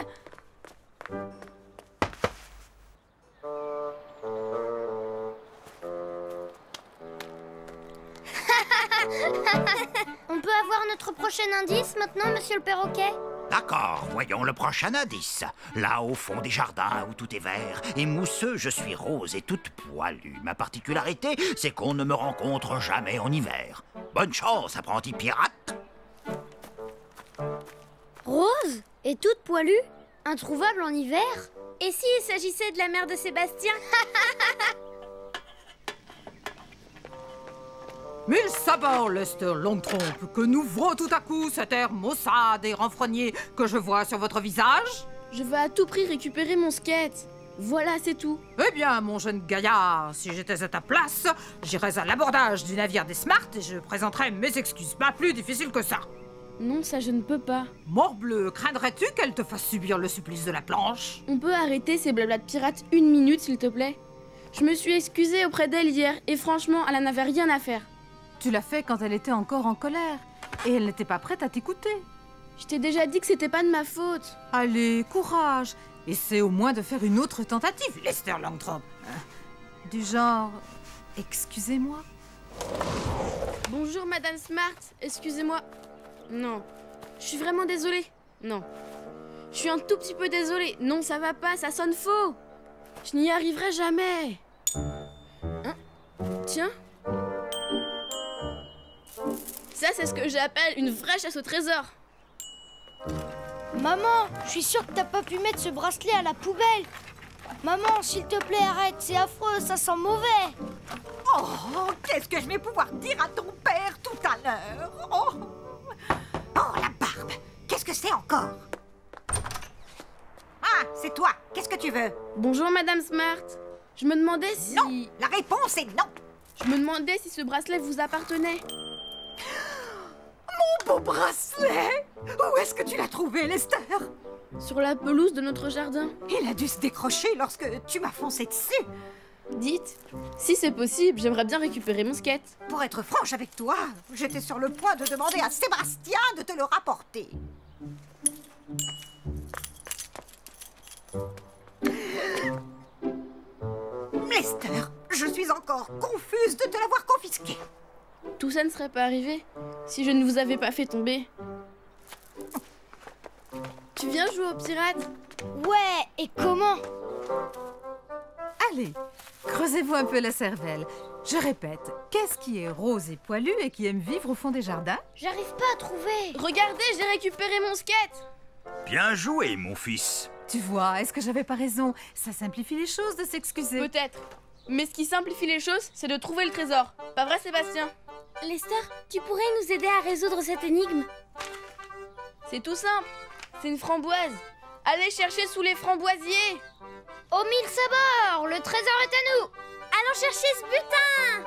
On peut avoir notre prochain indice maintenant, monsieur le perroquet? D'accord, voyons le prochain indice. Là, au fond des jardins où tout est vert et mousseux, je suis rose et toute poilue. Ma particularité, c'est qu'on ne me rencontre jamais en hiver. Bonne chance, apprenti pirate. Rose? Et toute poilue? Introuvable en hiver? Et s'il s'agissait de la mère de Sébastien? Mille sabords, Lester Longtrompe, que nous vaut tout à coup cet air maussade et renfrogné que je vois sur votre visage? Je veux à tout prix récupérer mon skate. Voilà, c'est tout. Eh bien, mon jeune gaillard, si j'étais à ta place, j'irais à l'abordage du navire des Smart et je présenterais mes excuses. Pas plus difficile que ça. Non, ça je ne peux pas. Morbleu, craindrais-tu qu'elle te fasse subir le supplice de la planche? On peut arrêter ces blablas de pirates 1 minute, s'il te plaît? Je me suis excusée auprès d'elle hier et franchement, elle n'avait rien à faire. Tu l'as fait quand elle était encore en colère et elle n'était pas prête à t'écouter. Je t'ai déjà dit que c'était pas de ma faute. Allez, courage. Essaie au moins de faire une autre tentative, Lester Longtrompe. Du genre, excusez-moi. Bonjour, Madame Smart. Excusez-moi. Non. Je suis vraiment désolée. Non. Je suis un tout petit peu désolée. Non, ça va pas, ça sonne faux. Je n'y arriverai jamais. Hein? Tiens. Ça, c'est ce que j'appelle une vraie chasse au trésor. Maman, je suis sûre que t'as pas pu mettre ce bracelet à la poubelle. Maman, s'il te plaît, arrête, c'est affreux, ça sent mauvais. Oh, qu'est-ce que je vais pouvoir dire à ton père tout à l'heure? Oh, la barbe. Qu'est-ce que c'est encore? Ah, c'est toi. Qu'est-ce que tu veux? Bonjour, Madame Smart. Je me demandais si... Non, la réponse est non. Je me demandais si ce bracelet vous appartenait. Mon beau bracelet! Où est-ce que tu l'as trouvé, Lester? Sur la pelouse de notre jardin. Il a dû se décrocher lorsque tu m'as foncé dessus. Dites, si c'est possible, j'aimerais bien récupérer mon skate. Pour être franche avec toi, j'étais sur le point de demander à Sébastien de te le rapporter. Lester, je suis encore confuse de te l'avoir confisqué. Tout ça ne serait pas arrivé si je ne vous avais pas fait tomber. Tu viens jouer aux pirates? Ouais, et comment? Allez, creusez-vous un peu la cervelle. Je répète, qu'est-ce qui est rose et poilu et qui aime vivre au fond des jardins? J'arrive pas à trouver. Regardez, j'ai récupéré mon skate. Bien joué, mon fils. Tu vois, est-ce que j'avais pas raison? Ça simplifie les choses de s'excuser. Peut-être. Mais ce qui simplifie les choses, c'est de trouver le trésor. Pas vrai, Sébastien? Lester, tu pourrais nous aider à résoudre cette énigme? C'est tout simple. C'est une framboise. Allez chercher sous les framboisiers. Aux 1000 sabords, le trésor est à nous. Allons chercher ce butin.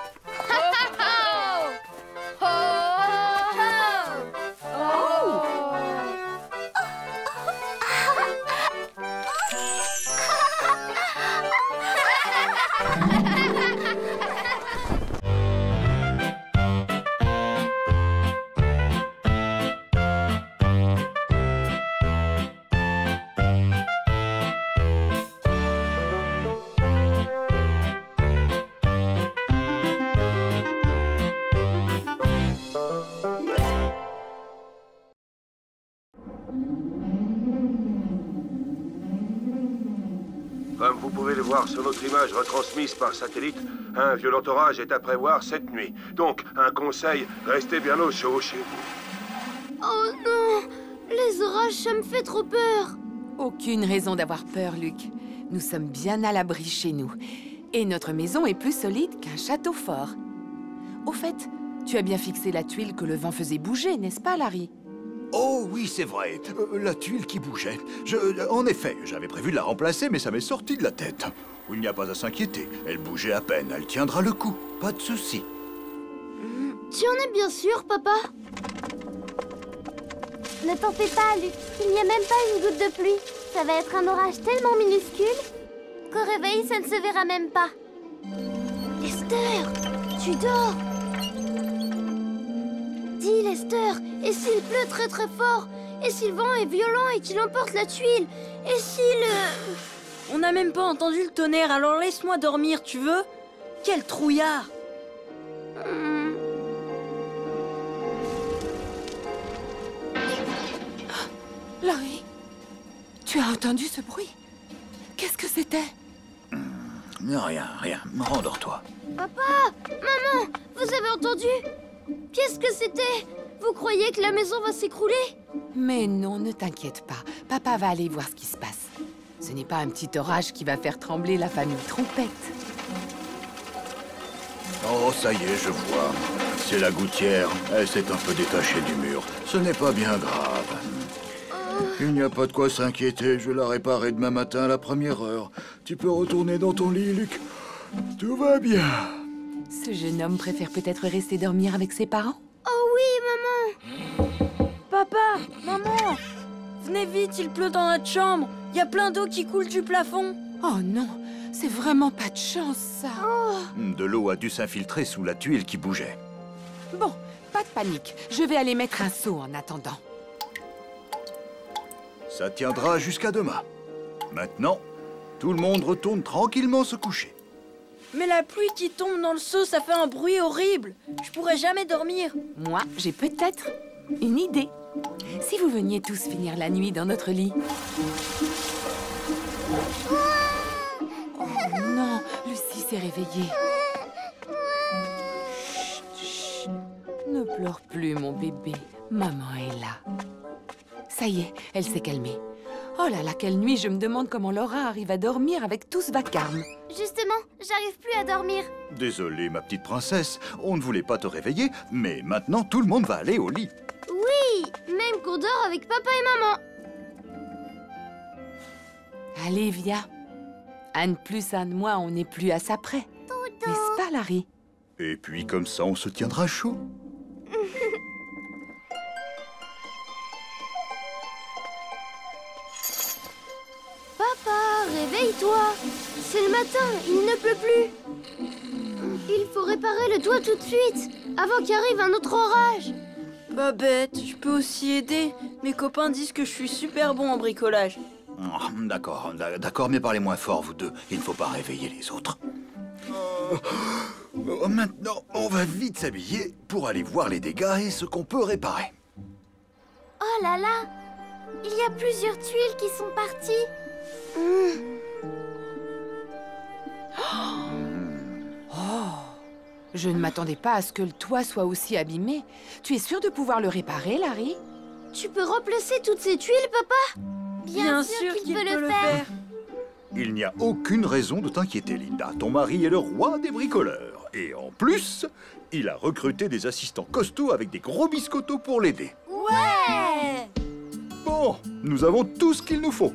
Comme vous pouvez le voir sur notre image retransmise par satellite, un violent orage est à prévoir cette nuit. Donc, un conseil, restez bien au chaud chez vous. Oh non! Les orages, ça me fait trop peur. Aucune raison d'avoir peur, Luc. Nous sommes bien à l'abri chez nous. Et notre maison est plus solide qu'un château fort. Au fait, tu as bien fixé la tuile que le vent faisait bouger, n'est-ce pas, Larry? Oh oui, c'est vrai. La tuile qui bougeait. En effet, j'avais prévu de la remplacer, mais ça m'est sorti de la tête. Il n'y a pas à s'inquiéter. Elle bougeait à peine. Elle tiendra le coup. Pas de souci. Tu en es bien sûr, papa? Ne t'en fais pas, Luc. Il n'y a même pas une goutte de pluie. Ça va être un orage tellement minuscule qu'au réveil, ça ne se verra même pas. Lester, tu dors? Dis, Lester, et s'il pleut très très fort? Et si le vent est violent et qu'il emporte la tuile? Et si le... On n'a même pas entendu le tonnerre, alors laisse-moi dormir, tu veux? Quel trouillard! Larry, tu as entendu ce bruit? Qu'est-ce que c'était? Rien. Rendors-toi. Papa! Maman! Vous avez entendu? Qu'est-ce que c'était? Vous croyez que la maison va s'écrouler? Mais non, ne t'inquiète pas. Papa va aller voir ce qui se passe. Ce n'est pas un petit orage qui va faire trembler la famille Trompette. Oh, ça y est, je vois. C'est la gouttière. Elle s'est un peu détachée du mur. Ce n'est pas bien grave. Il n'y a pas de quoi s'inquiéter. Je la réparerai demain matin à la première heure. Tu peux retourner dans ton lit, Luc. Tout va bien. Ce jeune homme préfère peut-être rester dormir avec ses parents? Oh oui, maman! Papa, maman, venez vite, il pleut dans notre chambre. Il y a plein d'eau qui coule du plafond. Oh non, c'est vraiment pas de chance, ça. De l'eau a dû s'infiltrer sous la tuile qui bougeait. Bon, pas de panique. Je vais aller mettre un seau en attendant. Ça tiendra jusqu'à demain. Maintenant, tout le monde retourne tranquillement se coucher. Mais la pluie qui tombe dans le seau, ça fait un bruit horrible. Je pourrais jamais dormir. Moi, j'ai peut-être une idée. Si vous veniez tous finir la nuit dans notre lit. Oh non, Lucie s'est réveillée. Chut, chut. Ne pleure plus, mon bébé. Maman est là. Ça y est, elle s'est calmée. Oh là là, quelle nuit, je me demande comment Laura arrive à dormir avec tout ce vacarme. Justement, j'arrive plus à dormir. Désolé, ma petite princesse, on ne voulait pas te réveiller, mais maintenant tout le monde va aller au lit. Oui, même qu'on dort avec papa et maman. Allez, viens. Un de plus, un de moins, on n'est plus à ça près. N'est-ce pas, Larry? Et puis comme ça, on se tiendra chaud. Papa, réveille-toi. C'est le matin, il ne pleut plus. Il faut réparer le toit tout de suite, avant qu'arrive un autre orage. Babette, je peux aussi aider. Mes copains disent que je suis super bon en bricolage. Oh, d'accord, mais parlez moins fort, vous deux. Il ne faut pas réveiller les autres. Maintenant, on va vite s'habiller pour aller voir les dégâts et ce qu'on peut réparer. Oh là là, il y a plusieurs tuiles qui sont parties. Oh, je ne m'attendais pas à ce que le toit soit aussi abîmé. Tu es sûr de pouvoir le réparer, Larry? Tu peux remplacer toutes ces tuiles, papa? Bien sûr qu'il peut le faire. Il n'y a aucune raison de t'inquiéter, Linda. Ton mari est le roi des bricoleurs. Et en plus, il a recruté des assistants costauds avec des gros biscottos pour l'aider. Ouais! Bon, nous avons tout ce qu'il nous faut.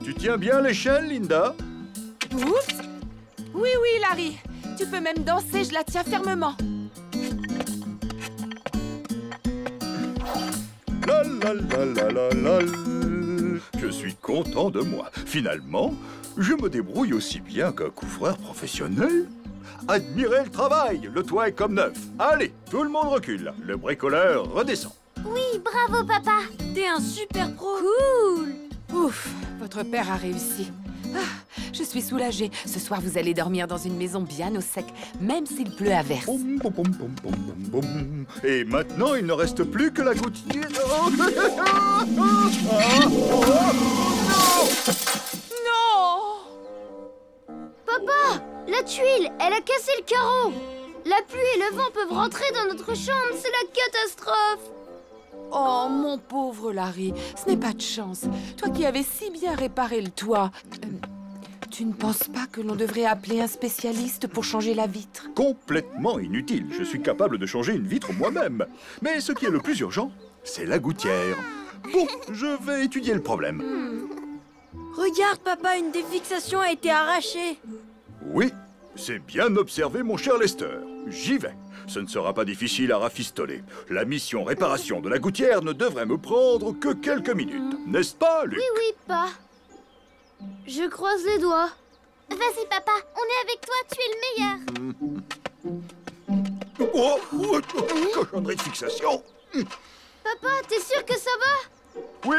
Tu tiens bien l'échelle, Linda? Oups! Oui, Larry. Tu peux même danser, je la tiens fermement. La la la la la la. Je suis content de moi. Finalement, je me débrouille aussi bien qu'un couvreur professionnel. Admirez le travail, le toit est comme neuf. Allez, tout le monde recule. Le bricoleur redescend. Oui, bravo papa. T'es un super pro. Cool. Ouf, votre père a réussi. Ah, je suis soulagée. Ce soir, vous allez dormir dans une maison bien au sec, même s'il pleut à verse. Boum, boum, boum, boum, boum, boum, boum. Et maintenant, il ne reste plus que la gouttière. Oh, Non! Papa, la tuile, elle a cassé le carreau. La pluie et le vent peuvent rentrer dans notre chambre, c'est la catastrophe. Oh, mon pauvre Larry, ce n'est pas de chance. Toi qui avais si bien réparé le toit, tu ne penses pas que l'on devrait appeler un spécialiste pour changer la vitre? Complètement inutile. Je suis capable de changer une vitre moi-même. Mais ce qui est le plus urgent, c'est la gouttière. Bon, je vais étudier le problème. Regarde, papa, une des fixations a été arrachée. Oui, c'est bien observé, mon cher Lester. J'y vais. Ce ne sera pas difficile à rafistoler. La mission réparation de la gouttière ne devrait me prendre que quelques minutes. N'est-ce pas, Luc? Oui, pas. Je croise les doigts. Vas-y papa, on est avec toi, tu es le meilleur. Cochonnerie de fixation. Papa, t'es sûr que ça va?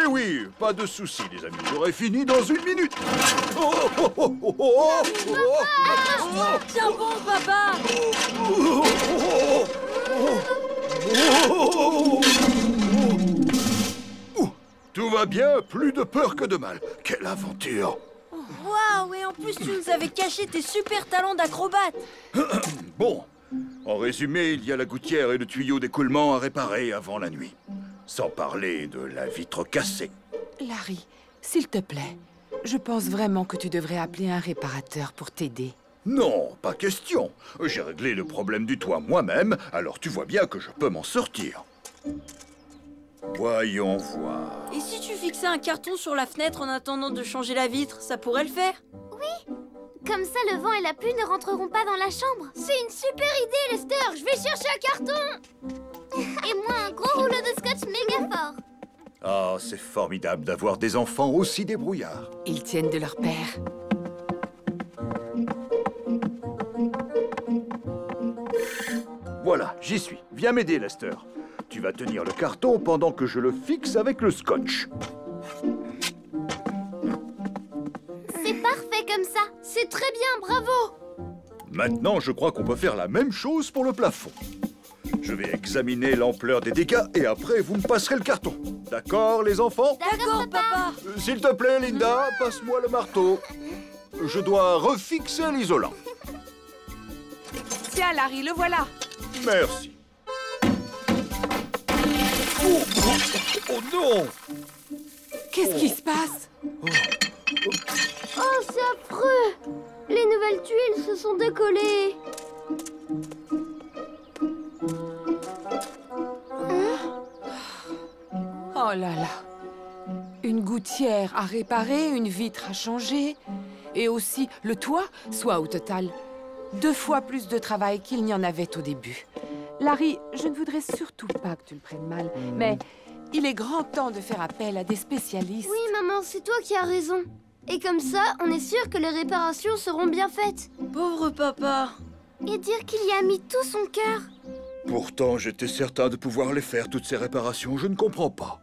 Oui, pas de soucis, les amis. J'aurai fini dans une minute. Tiens bon, papa. va bien, plus de peur que de mal. Quelle aventure! Waouh, et en plus tu nous avais caché tes super talents d'acrobate. Bon, en résumé, il y a la gouttière et le tuyau d'écoulement à réparer avant la nuit. Sans parler de la vitre cassée. Larry, s'il te plaît, je pense vraiment que tu devrais appeler un réparateur pour t'aider. Non, pas question. J'ai réglé le problème du toit moi-même, alors tu vois bien que je peux m'en sortir. Voyons voir. Et si tu fixais un carton sur la fenêtre en attendant de changer la vitre, ça pourrait le faire? Oui. Comme ça, le vent et la pluie ne rentreront pas dans la chambre. C'est une super idée, Lester. Je vais chercher un carton. Et moi, un gros rouleau de scotch méga fort. Ah, c'est formidable d'avoir des enfants aussi débrouillards. Ils tiennent de leur père. Voilà, j'y suis. Viens m'aider, Lester. Tu vas tenir le carton pendant que je le fixe avec le scotch. C'est parfait comme ça. C'est très bien, bravo. Maintenant, je crois qu'on peut faire la même chose pour le plafond. Je vais examiner l'ampleur des dégâts et après, vous me passerez le carton. D'accord, les enfants? D'accord, papa. S'il te plaît, Linda, passe-moi le marteau. Je dois refixer l'isolant. Tiens, Larry, le voilà. Merci. Oh non! Qu'est-ce qui se passe? Oh, c'est affreux! Les nouvelles tuiles se sont décollées. Oh là là! Une gouttière à réparer, une vitre à changer, et aussi le toit, soit au total 2 fois plus de travail qu'il n'y en avait au début. Larry, je ne voudrais surtout pas que tu le prennes mal, mais il est grand temps de faire appel à des spécialistes. Oui, maman, c'est toi qui as raison. Et comme ça, on est sûr que les réparations seront bien faites. Pauvre papa. Et dire qu'il y a mis tout son cœur. Pourtant, j'étais certain de pouvoir les faire, toutes ces réparations. Je ne comprends pas.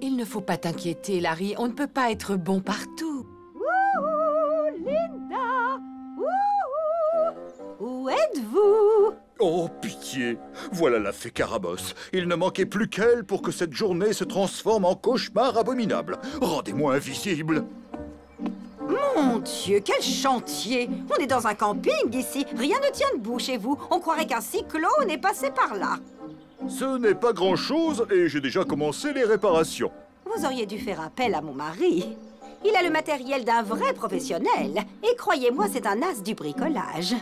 Il ne faut pas t'inquiéter, Larry. On ne peut pas être bon partout. Wouhou, Linda! Wouhou! Où êtes-vous? Oh, pitié! Voilà la fée Carabosse. Il ne manquait plus qu'elle pour que cette journée se transforme en cauchemar abominable. Rendez-moi invisible. Mon Dieu, quel chantier! On est dans un camping ici. Rien ne tient debout chez vous. On croirait qu'un cyclone est passé par là. Ce n'est pas grand-chose et j'ai déjà commencé les réparations. Vous auriez dû faire appel à mon mari. Il a le matériel d'un vrai professionnel. Et croyez-moi, c'est un as du bricolage.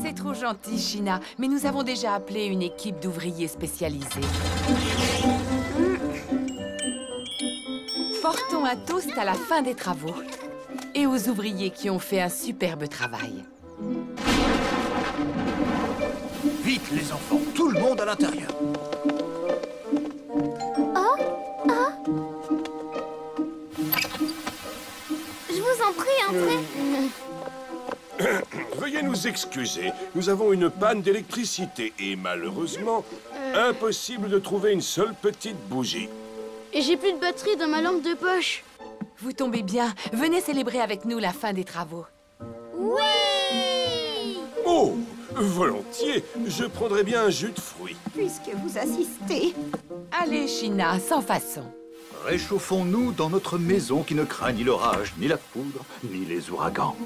C'est trop gentil, Sheena, mais nous avons déjà appelé une équipe d'ouvriers spécialisés. Portons un toast à la fin des travaux et aux ouvriers qui ont fait un superbe travail. Vite, les enfants, tout le monde à l'intérieur. Je vous en prie, entrez. Veuillez nous excuser, nous avons une panne d'électricité et malheureusement, impossible de trouver une seule petite bougie. Et j'ai plus de batterie dans ma lampe de poche. Vous tombez bien. Venez célébrer avec nous la fin des travaux. Oui! Oh, volontiers, je prendrais bien un jus de fruits. Puisque vous assistez. Allez, Sheena, sans façon. Réchauffons-nous dans notre maison qui ne craint ni l'orage, ni la foudre, ni les ouragans.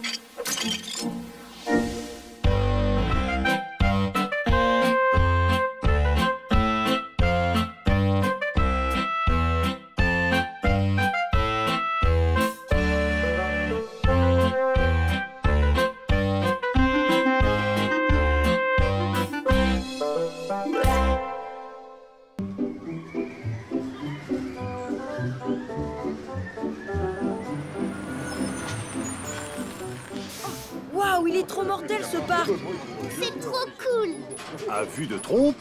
Waouh, il est trop mortel ce parc. C'est trop cool. À vue de trompe,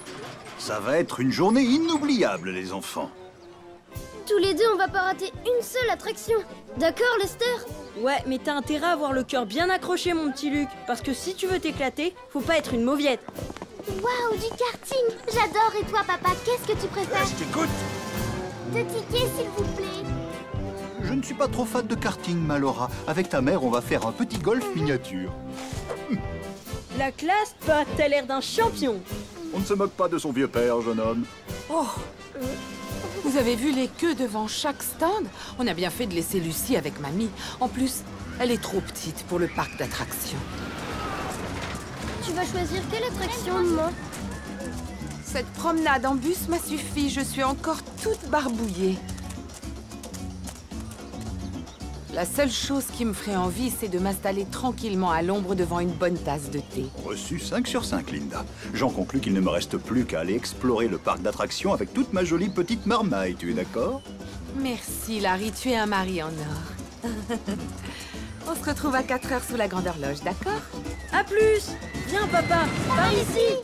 ça va être une journée inoubliable, les enfants. Tous les deux, on va pas rater une seule attraction. D'accord, Lester? Ouais, mais t'as intérêt à avoir le cœur bien accroché, mon petit Luc. Parce que si tu veux t'éclater, faut pas être une mauviette. Waouh, du karting. J'adore. Et toi, papa, qu'est-ce que tu préfères? Je t'écoute. De tickets, s'il vous plaît. Je ne suis pas trop fan de karting, Malora. Avec ta mère, on va faire un petit golf miniature. La classe, Pat, t'as l'air d'un champion. On ne se moque pas de son vieux père, jeune homme. Oh, Vous avez vu les queues devant chaque stand? On a bien fait de laisser Lucie avec mamie. En plus, elle est trop petite pour le parc d'attractions. Tu vas choisir quelle attraction, maman? Cette promenade en bus m'a suffi. Je suis encore toute barbouillée. La seule chose qui me ferait envie, c'est de m'installer tranquillement à l'ombre devant une bonne tasse de thé. Reçu 5 sur 5, Linda. J'en conclus qu'il ne me reste plus qu'à aller explorer le parc d'attractions avec toute ma jolie petite marmaille. Tu es d'accord? Merci, Larry. Tu es un mari en or. On se retrouve à 4 heures sous la grande horloge, d'accord? À plus! Viens, papa! Par ici!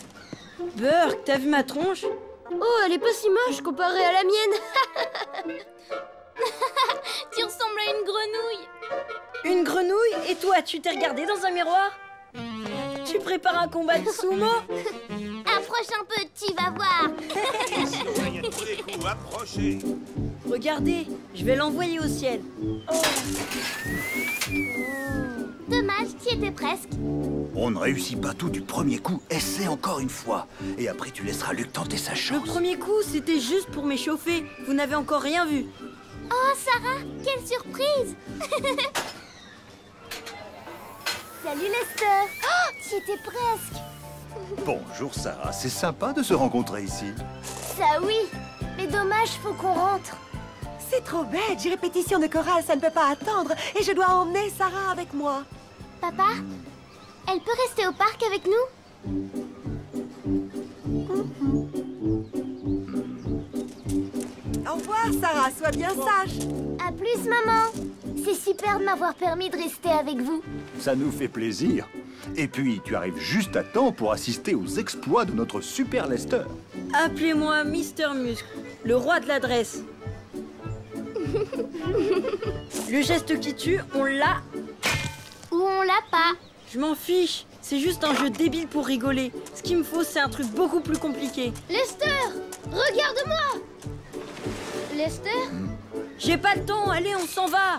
Burke, t'as vu ma tronche? Oh, elle est pas si moche comparée à la mienne. Tu ressembles à une grenouille. Une grenouille? Et toi, tu t'es regardé dans un miroir? Tu prépares un combat de sumo? Approche un peu, tu vas voir. Surveillez tous les coups, approchez. Regardez, je vais l'envoyer au ciel. Dommage, tu y étais presque. On ne réussit pas tout du premier coup. Essaie encore une fois. Et après, tu laisseras Luc tenter sa chance. Le premier coup, c'était juste pour m'échauffer. Vous n'avez encore rien vu. Oh, Sarah, quelle surprise. Salut, Lester. Oh, tu y étais presque. Bonjour, Sarah. C'est sympa de se rencontrer ici. Ça oui, mais dommage, faut qu'on rentre. C'est trop bête, j'ai répétition de chorale, ça ne peut pas attendre. Et je dois emmener Sarah avec moi. Papa, elle peut rester au parc avec nous? Au revoir, Sarah, sois bien sage. À plus, maman. C'est super de m'avoir permis de rester avec vous. Ça nous fait plaisir. Et puis, tu arrives juste à temps pour assister aux exploits de notre super Lester. Appelez-moi Mister Muscle, le roi de l'adresse. Le geste qui tue, on l'a. Ou on l'a pas. Je m'en fiche. C'est juste un jeu débile pour rigoler. Ce qu'il me faut, c'est un truc beaucoup plus compliqué. Lester, regarde-moi. Lester? J'ai pas le temps, allez, on s'en va.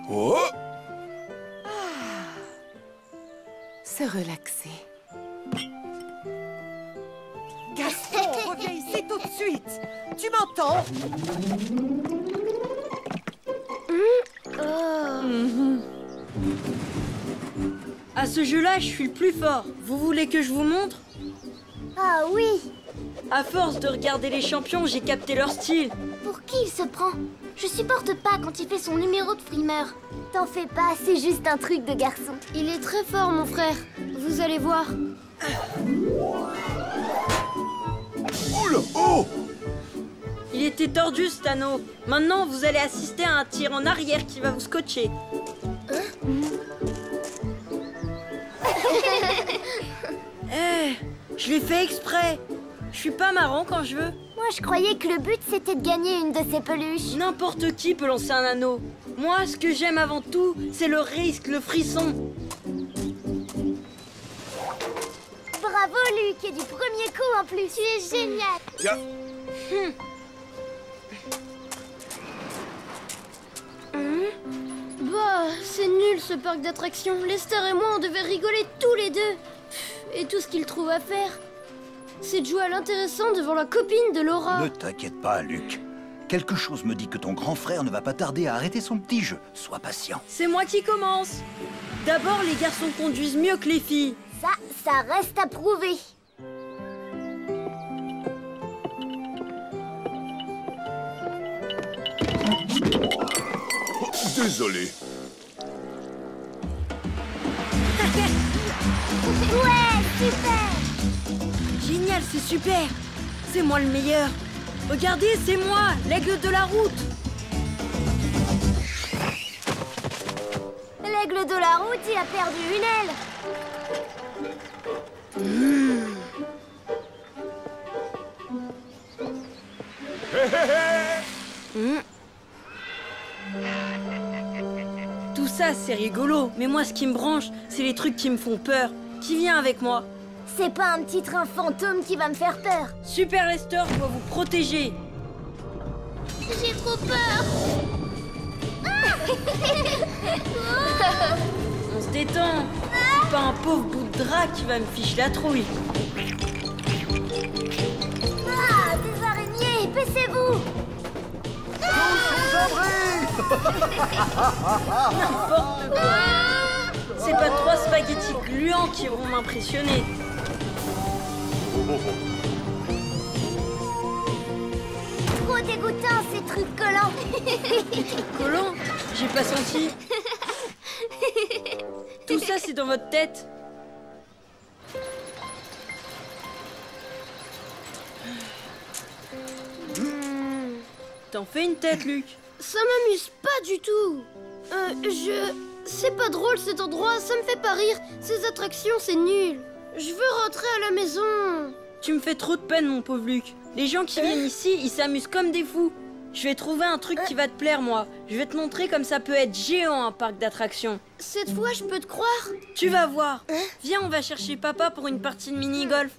Oh! Se relaxer. Gaston, reviens ici tout de suite. Tu m'entends? À ce jeu-là, je suis le plus fort. Vous voulez que je vous montre? Ah oui. À force de regarder les champions, j'ai capté leur style. Pour qui il se prend? Je supporte pas quand il fait son numéro de frimeur. T'en fais pas, c'est juste un truc de garçon. Il est très fort, mon frère. Vous allez voir. Oula! Oh! Il était tordu, cet anneau. Maintenant, vous allez assister à un tir en arrière qui va vous scotcher. Je l'ai fait exprès. Je suis pas marrant quand je veux. Moi, je croyais que le but, c'était de gagner une de ces peluches. N'importe qui peut lancer un anneau. Moi, ce que j'aime avant tout, c'est le risque, le frisson. Bravo, Luc, et du premier coup en plus. Tu es génial. Tiens. Bah, c'est nul ce parc d'attractions. Lester et moi, on devait rigoler tous les deux. Et tout ce qu'il trouve à faire, c'est de jouer à l'intéressant devant la copine de Laura. Ne t'inquiète pas, Luc. Quelque chose me dit que ton grand frère ne va pas tarder à arrêter son petit jeu. Sois patient. C'est moi qui commence. D'abord, les garçons conduisent mieux que les filles. Ça reste à prouver. Oh, désolé. Ouais, super. Génial, c'est super. C'est moi le meilleur. Regardez, c'est moi, l'aigle de la route. L'aigle de la route, il a perdu une aile. Tout ça, c'est rigolo. Mais moi, ce qui me branche, c'est les trucs qui me font peur. Qui vient avec moi? C'est pas un petit train fantôme qui va me faire peur. Super Lester doit vous protéger. J'ai trop peur. On se détend. C'est pas un pauvre bout de drap qui va me ficher la trouille. Réunissez-vous. N'importe quoi. C'est pas 3 spaghettis gluants qui vont m'impressionner. Trop dégoûtant ces trucs collants. Des trucs collants? J'ai pas senti. Tout ça, c'est dans votre tête. T'en fais une tête, Luc. Ça m'amuse pas du tout. C'est pas drôle cet endroit, ça me fait pas rire. Ces attractions, c'est nul. Je veux rentrer à la maison. Tu me fais trop de peine, mon pauvre Luc. Les gens qui viennent ici, ils s'amusent comme des fous. Je vais trouver un truc qui va te plaire, moi. Je vais te montrer comme ça peut être géant, un parc d'attractions. Cette fois, je peux te croire. Tu vas voir. Viens, on va chercher papa pour une partie de mini-golf.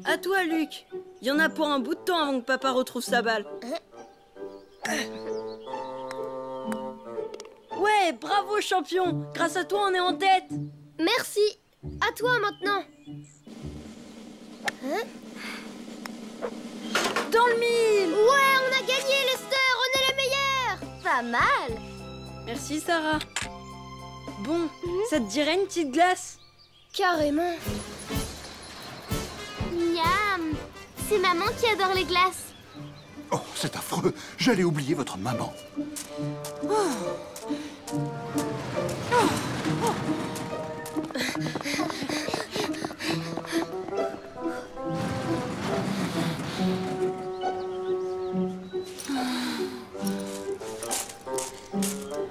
À toi, Luc. Il y en a pour un bout de temps avant que papa retrouve sa balle. Ouais, bravo, champion. Grâce à toi, on est en tête. Merci. À toi maintenant. Dans le mille. Ouais, on a gagné, Lester. On est les meilleurs. Pas mal. Merci, Sarah. Bon, ça te dirait une petite glace? Carrément. Miam. C'est maman qui adore les glaces. Oh, c'est affreux. J'allais oublier votre maman.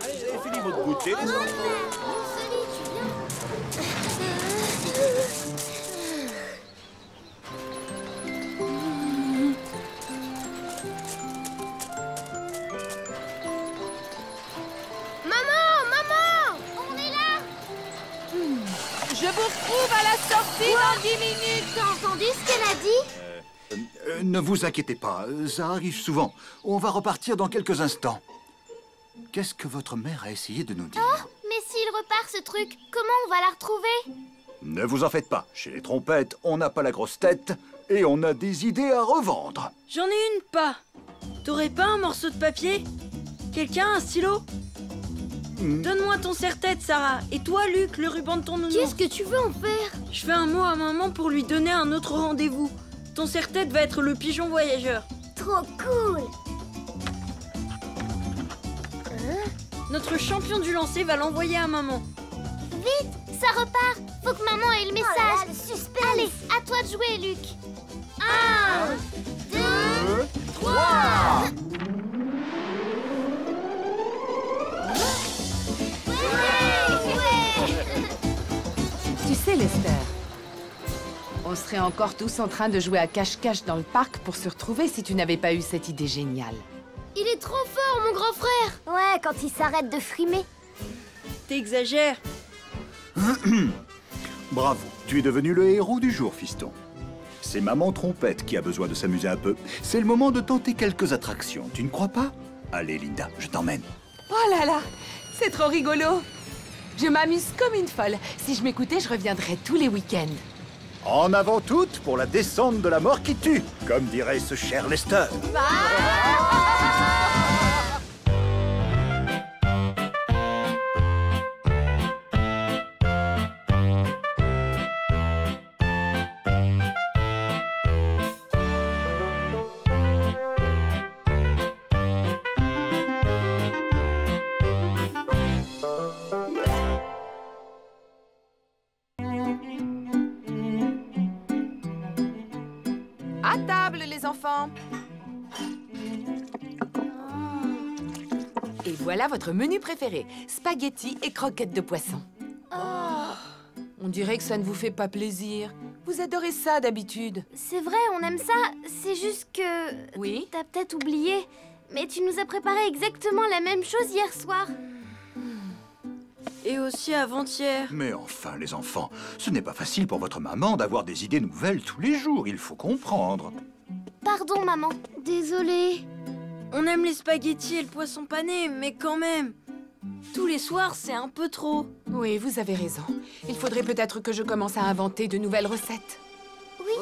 Allez, vous avez fini votre goûter, les enfants? Salut, tu viens? On est là. Je vous retrouve à la sortie dans 10 minutes. T'as entendu ce qu'elle a dit? Ne vous inquiétez pas, ça arrive souvent. On va repartir dans quelques instants. Qu'est-ce que votre mère a essayé de nous dire? Mais s'il repart ce truc, comment on va la retrouver? Ne vous en faites pas. Chez les trompettes, on n'a pas la grosse tête et on a des idées à revendre. J'en ai une pas. T'aurais pas un morceau de papier? Quelqu'un, un stylo? Donne-moi ton serre-tête, Sarah. Et toi, Luc, le ruban de ton nounou. Qu'est-ce que tu veux en faire? Je fais un mot à maman pour lui donner un autre rendez-vous. Ton serre-tête va être le pigeon voyageur. Trop cool. Notre champion du lancer va l'envoyer à maman. Vite, ça repart. Faut que maman ait le message. Le suspense. Allez, à toi de jouer, Luc. 1, 2, 3. Tu sais, Lester, on serait encore tous en train de jouer à cache-cache dans le parc pour se retrouver si tu n'avais pas eu cette idée géniale. Il est trop fort, mon grand frère. Ouais, quand il s'arrête de frimer. T'exagères. Bravo, tu es devenu le héros du jour, fiston. C'est maman Trompette qui a besoin de s'amuser un peu. C'est le moment de tenter quelques attractions, tu ne crois pas? Allez, Linda, je t'emmène. Oh là là, c'est trop rigolo. Je m'amuse comme une folle. Si je m'écoutais, je reviendrais tous les week-ends. En avant toutes pour la descente de la mort qui tue, comme dirait ce cher Lester. À table, les enfants. Et voilà votre menu préféré. Spaghettis et croquettes de poisson. On dirait que ça ne vous fait pas plaisir. Vous adorez ça d'habitude. C'est vrai, on aime ça. C'est juste que... Oui? T'as peut-être oublié. Mais tu nous as préparé exactement la même chose hier soir. Et aussi avant-hier. Mais enfin, les enfants, ce n'est pas facile pour votre maman d'avoir des idées nouvelles tous les jours, il faut comprendre. Pardon, maman. Désolée. On aime les spaghettis et le poisson pané, mais quand même. Tous les soirs, c'est un peu trop. Oui, vous avez raison. Il faudrait peut-être que je commence à inventer de nouvelles recettes. Oui.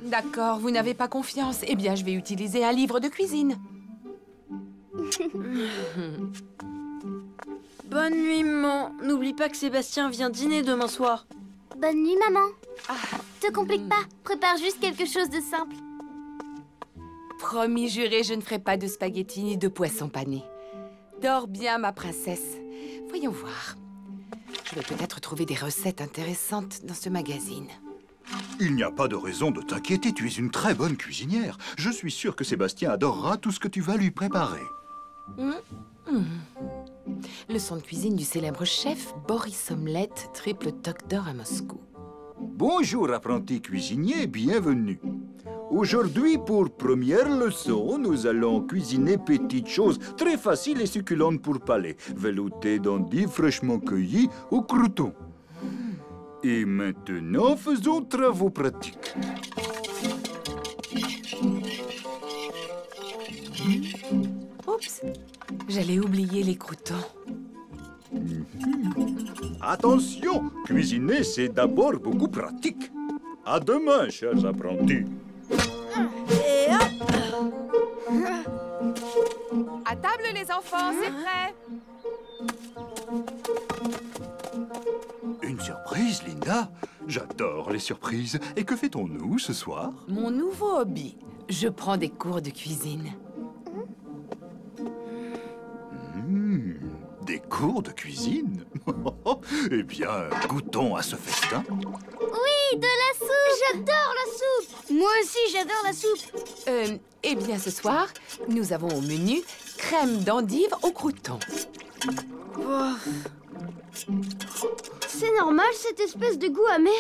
D'accord, vous n'avez pas confiance. Eh bien, je vais utiliser un livre de cuisine. Bonne nuit, maman. N'oublie pas que Sébastien vient dîner demain soir. Bonne nuit, maman. Te complique pas. Prépare juste quelque chose de simple. Promis juré, je ne ferai pas de spaghettis ni de poisson pané. Dors bien, ma princesse. Voyons voir. Je vais peut-être trouver des recettes intéressantes dans ce magazine. Il n'y a pas de raison de t'inquiéter, tu es une très bonne cuisinière. Je suis sûr que Sébastien adorera tout ce que tu vas lui préparer. Leçon de cuisine du célèbre chef Boris Omelette, triple toque d'or à Moscou. Bonjour apprenti cuisinier, bienvenue. Aujourd'hui, pour première leçon, nous allons cuisiner petites choses très faciles et succulentes pour palais. Velouté d'endives fraîchement cueillies au crouton. Et maintenant, faisons travaux pratiques. Oups, j'allais oublier les croûtons. Attention, cuisiner, c'est d'abord beaucoup pratique. À demain, chers apprentis. Et hop! À table, les enfants, c'est prêt. Une surprise, Linda? J'adore les surprises. Et que fait-on-nous ce soir? Mon nouveau hobby. Je prends des cours de cuisine. Des cours de cuisine? Eh bien, goûtons à ce festin. Oui, de la soupe. J'adore la soupe. Moi aussi, j'adore la soupe. Eh bien, ce soir, nous avons au menu crème d'endive au crouton. C'est normal, cette espèce de goût amer.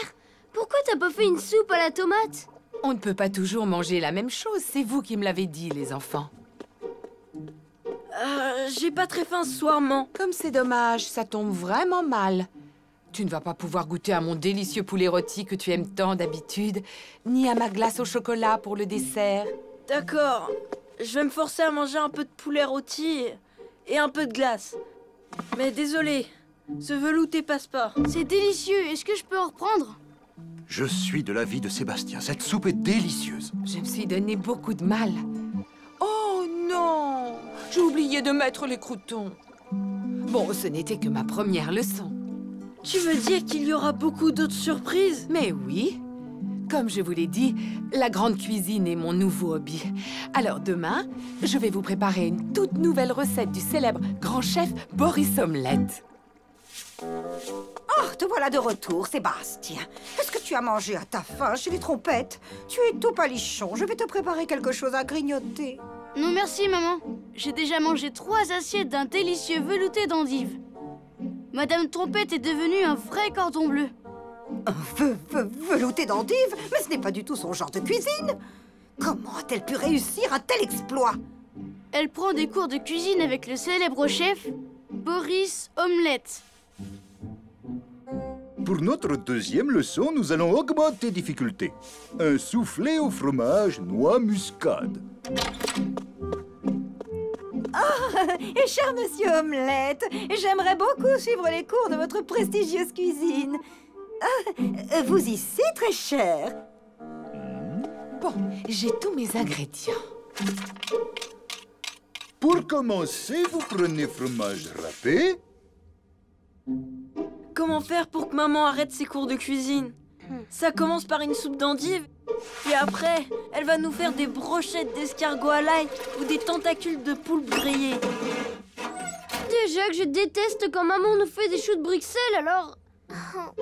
Pourquoi t'as pas fait une soupe à la tomate? On ne peut pas toujours manger la même chose. C'est vous qui me l'avez dit, les enfants. J'ai pas très faim ce soir, maman. Comme c'est dommage, ça tombe vraiment mal. Tu ne vas pas pouvoir goûter à mon délicieux poulet rôti que tu aimes tant d'habitude, ni à ma glace au chocolat pour le dessert. D'accord. Je vais me forcer à manger un peu de poulet rôti et un peu de glace. Mais désolé, ce velouté passe pas. C'est délicieux. Est-ce que je peux en reprendre? Je suis de l'avis de Sébastien. Cette soupe est délicieuse. Je me suis donné beaucoup de mal. Oh non! J'ai oublié de mettre les croûtons. Bon, ce n'était que ma première leçon. Tu veux dire qu'il y aura beaucoup d'autres surprises? Mais oui. Comme je vous l'ai dit, la grande cuisine est mon nouveau hobby. Alors demain, je vais vous préparer une toute nouvelle recette du célèbre grand chef Boris Omelette. Oh, te voilà de retour, Sébastien. Est-ce que tu as mangé à ta faim chez les trompettes? Tu es tout palichon. Je vais te préparer quelque chose à grignoter. Non merci, maman. J'ai déjà mangé 3 assiettes d'un délicieux velouté d'endives. Madame Trompette est devenue un vrai cordon bleu. Velouté d'endives? Mais ce n'est pas du tout son genre de cuisine. Comment a-t-elle pu réussir un tel exploit? Elle prend des cours de cuisine avec le célèbre chef Boris Omelette. Pour notre deuxième leçon, nous allons augmenter difficulté. Un soufflé au fromage noix muscade. Oh, et cher monsieur Omelette, j'aimerais beaucoup suivre les cours de votre prestigieuse cuisine. Vous ici, très cher. Bon, j'ai tous mes ingrédients. Pour commencer, vous prenez fromage râpé. Comment faire pour que maman arrête ses cours de cuisine? Ça commence par une soupe d'endives, et après, elle va nous faire des brochettes d'escargot à l'ail ou des tentacules de poulpe grillés. Déjà que je déteste quand maman nous fait des choux de Bruxelles, alors...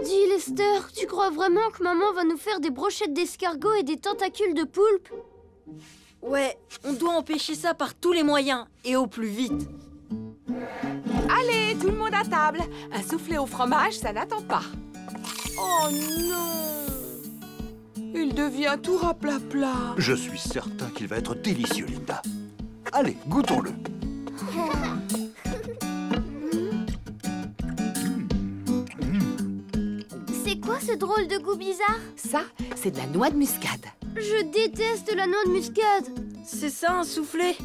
Dis Lester, tu crois vraiment que maman va nous faire des brochettes d'escargot et des tentacules de poulpe? Ouais, on doit empêcher ça par tous les moyens, et au plus vite. Allez, Tout le monde à table. Un soufflé au fromage, ça n'attend pas. Oh non! Il devient tout raplapla. Je suis certain qu'il va être délicieux, Linda. Allez, goûtons-le. C'est quoi ce drôle de goût bizarre? Ça, c'est de la noix de muscade. Je déteste la noix de muscade. C'est ça, un soufflé?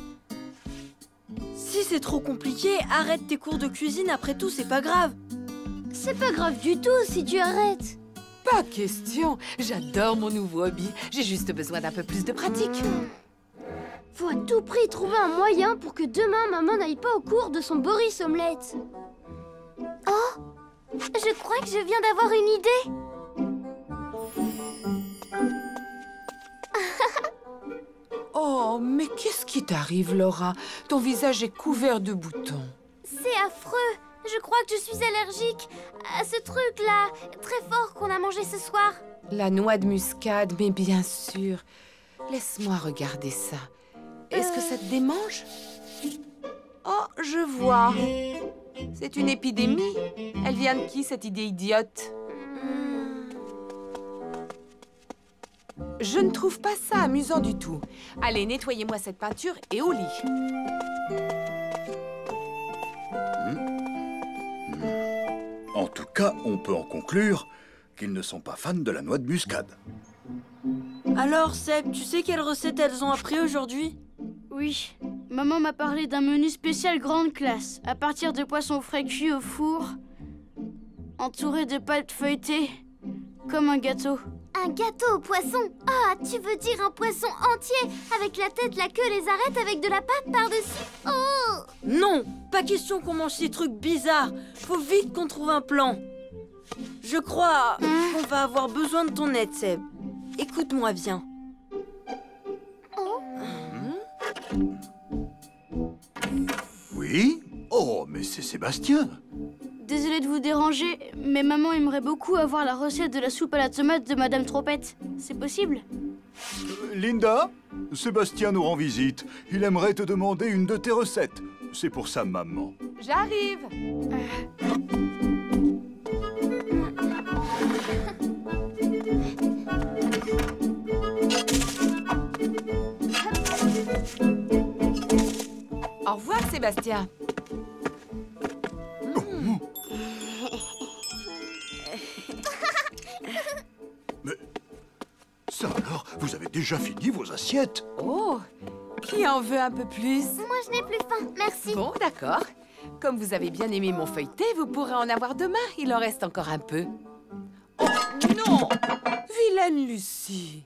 Si c'est trop compliqué, arrête tes cours de cuisine, après tout, c'est pas grave. C'est pas grave du tout si tu arrêtes. Pas question. J'adore mon nouveau hobby. J'ai juste besoin d'un peu plus de pratique. Faut à tout prix trouver un moyen pour que demain, maman n'aille pas au cours de son Boris Omelette. Oh! Je crois que je viens d'avoir une idée. Oh, mais qu'est-ce qui t'arrive, Laura? Ton visage est couvert de boutons. C'est affreux. Je crois que je suis allergique à ce truc-là, très fort qu'on a mangé ce soir. La noix de muscade, mais bien sûr. Laisse-moi regarder ça. Est-ce que ça te démange? Oh, je vois. C'est une épidémie. Elle vient de qui, cette idée idiote? Je ne trouve pas ça amusant du tout. Allez, nettoyez-moi cette peinture et au lit. En tout cas, on peut en conclure qu'ils ne sont pas fans de la noix de muscade. Alors, Seb, tu sais quelle recette elles ont appris aujourd'hui? Oui, maman m'a parlé d'un menu spécial grande classe, à partir de poissons frais cuits au four, entouré de pâte feuilletée, comme un gâteau. Un gâteau au poisson? Ah, tu veux dire un poisson entier, avec la tête, la queue, les arêtes, avec de la pâte par-dessus? Oh! Non, pas question qu'on mange ces trucs bizarres. Faut vite qu'on trouve un plan. Je crois qu'on va avoir besoin de ton aide, Seb. Écoute-moi bien. Oui? Oh, mais c'est Sébastien. Désolée de vous déranger, mais maman aimerait beaucoup avoir la recette de la soupe à la tomate de Madame Trompette. C'est possible? Linda, Sébastien nous rend visite. Il aimerait te demander une de tes recettes. C'est pour sa maman. J'arrive. Au revoir, Sébastien. Mais ça alors, vous avez déjà fini vos assiettes? Oh, qui en veut un peu plus? Moi, je n'ai plus faim, merci. Bon, d'accord. Comme vous avez bien aimé mon feuilleté, vous pourrez en avoir demain. Il en reste encore un peu. Oh, non! Vilaine Lucie!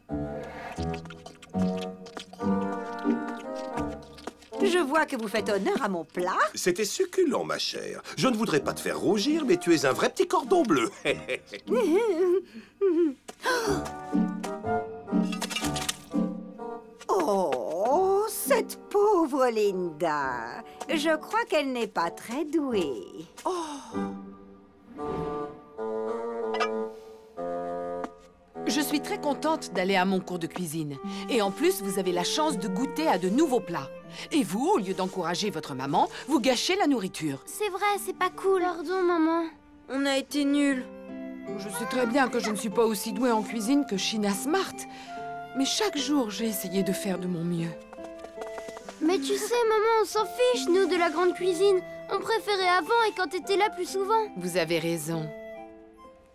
Je vois que vous faites honneur à mon plat. C'était succulent, ma chère. Je ne voudrais pas te faire rougir, mais tu es un vrai petit cordon bleu. Oh, cette pauvre Linda. Je crois qu'elle n'est pas très douée. Je suis très contente d'aller à mon cours de cuisine. Et en plus, vous avez la chance de goûter à de nouveaux plats. Et vous, au lieu d'encourager votre maman, vous gâchez la nourriture. C'est vrai, c'est pas cool. Pardon, maman. On a été nuls. Je sais très bien que je ne suis pas aussi douée en cuisine que Sheena Smart. Mais chaque jour, j'ai essayé de faire de mon mieux. Mais tu sais, maman, on s'en fiche, nous, de la grande cuisine. On préférait avant et quand t'étais là plus souvent. Vous avez raison.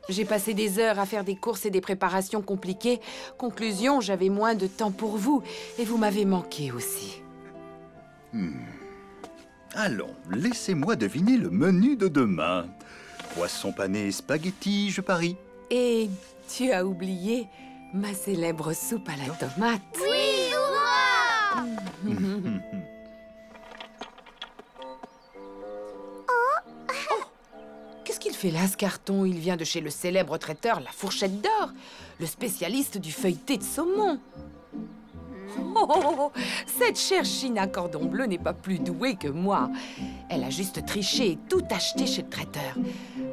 J'ai passé des heures à faire des courses et des préparations compliquées. Conclusion, j'avais moins de temps pour vous. Et vous m'avez manqué aussi. Allons, laissez-moi deviner le menu de demain. Poisson pané et spaghettis, je parie. Et tu as oublié ma célèbre soupe à la tomate. Oui, hurrah! Qu'est-ce qu'il fait là, ce carton? Il vient de chez le célèbre traiteur La Fourchette d'Or, le spécialiste du feuilleté de saumon. Oh, cette chère Sheena Cordon Bleu n'est pas plus douée que moi. Elle a juste triché et tout acheté chez le traiteur.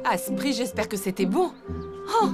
À ce prix, j'espère que c'était bon. Oh.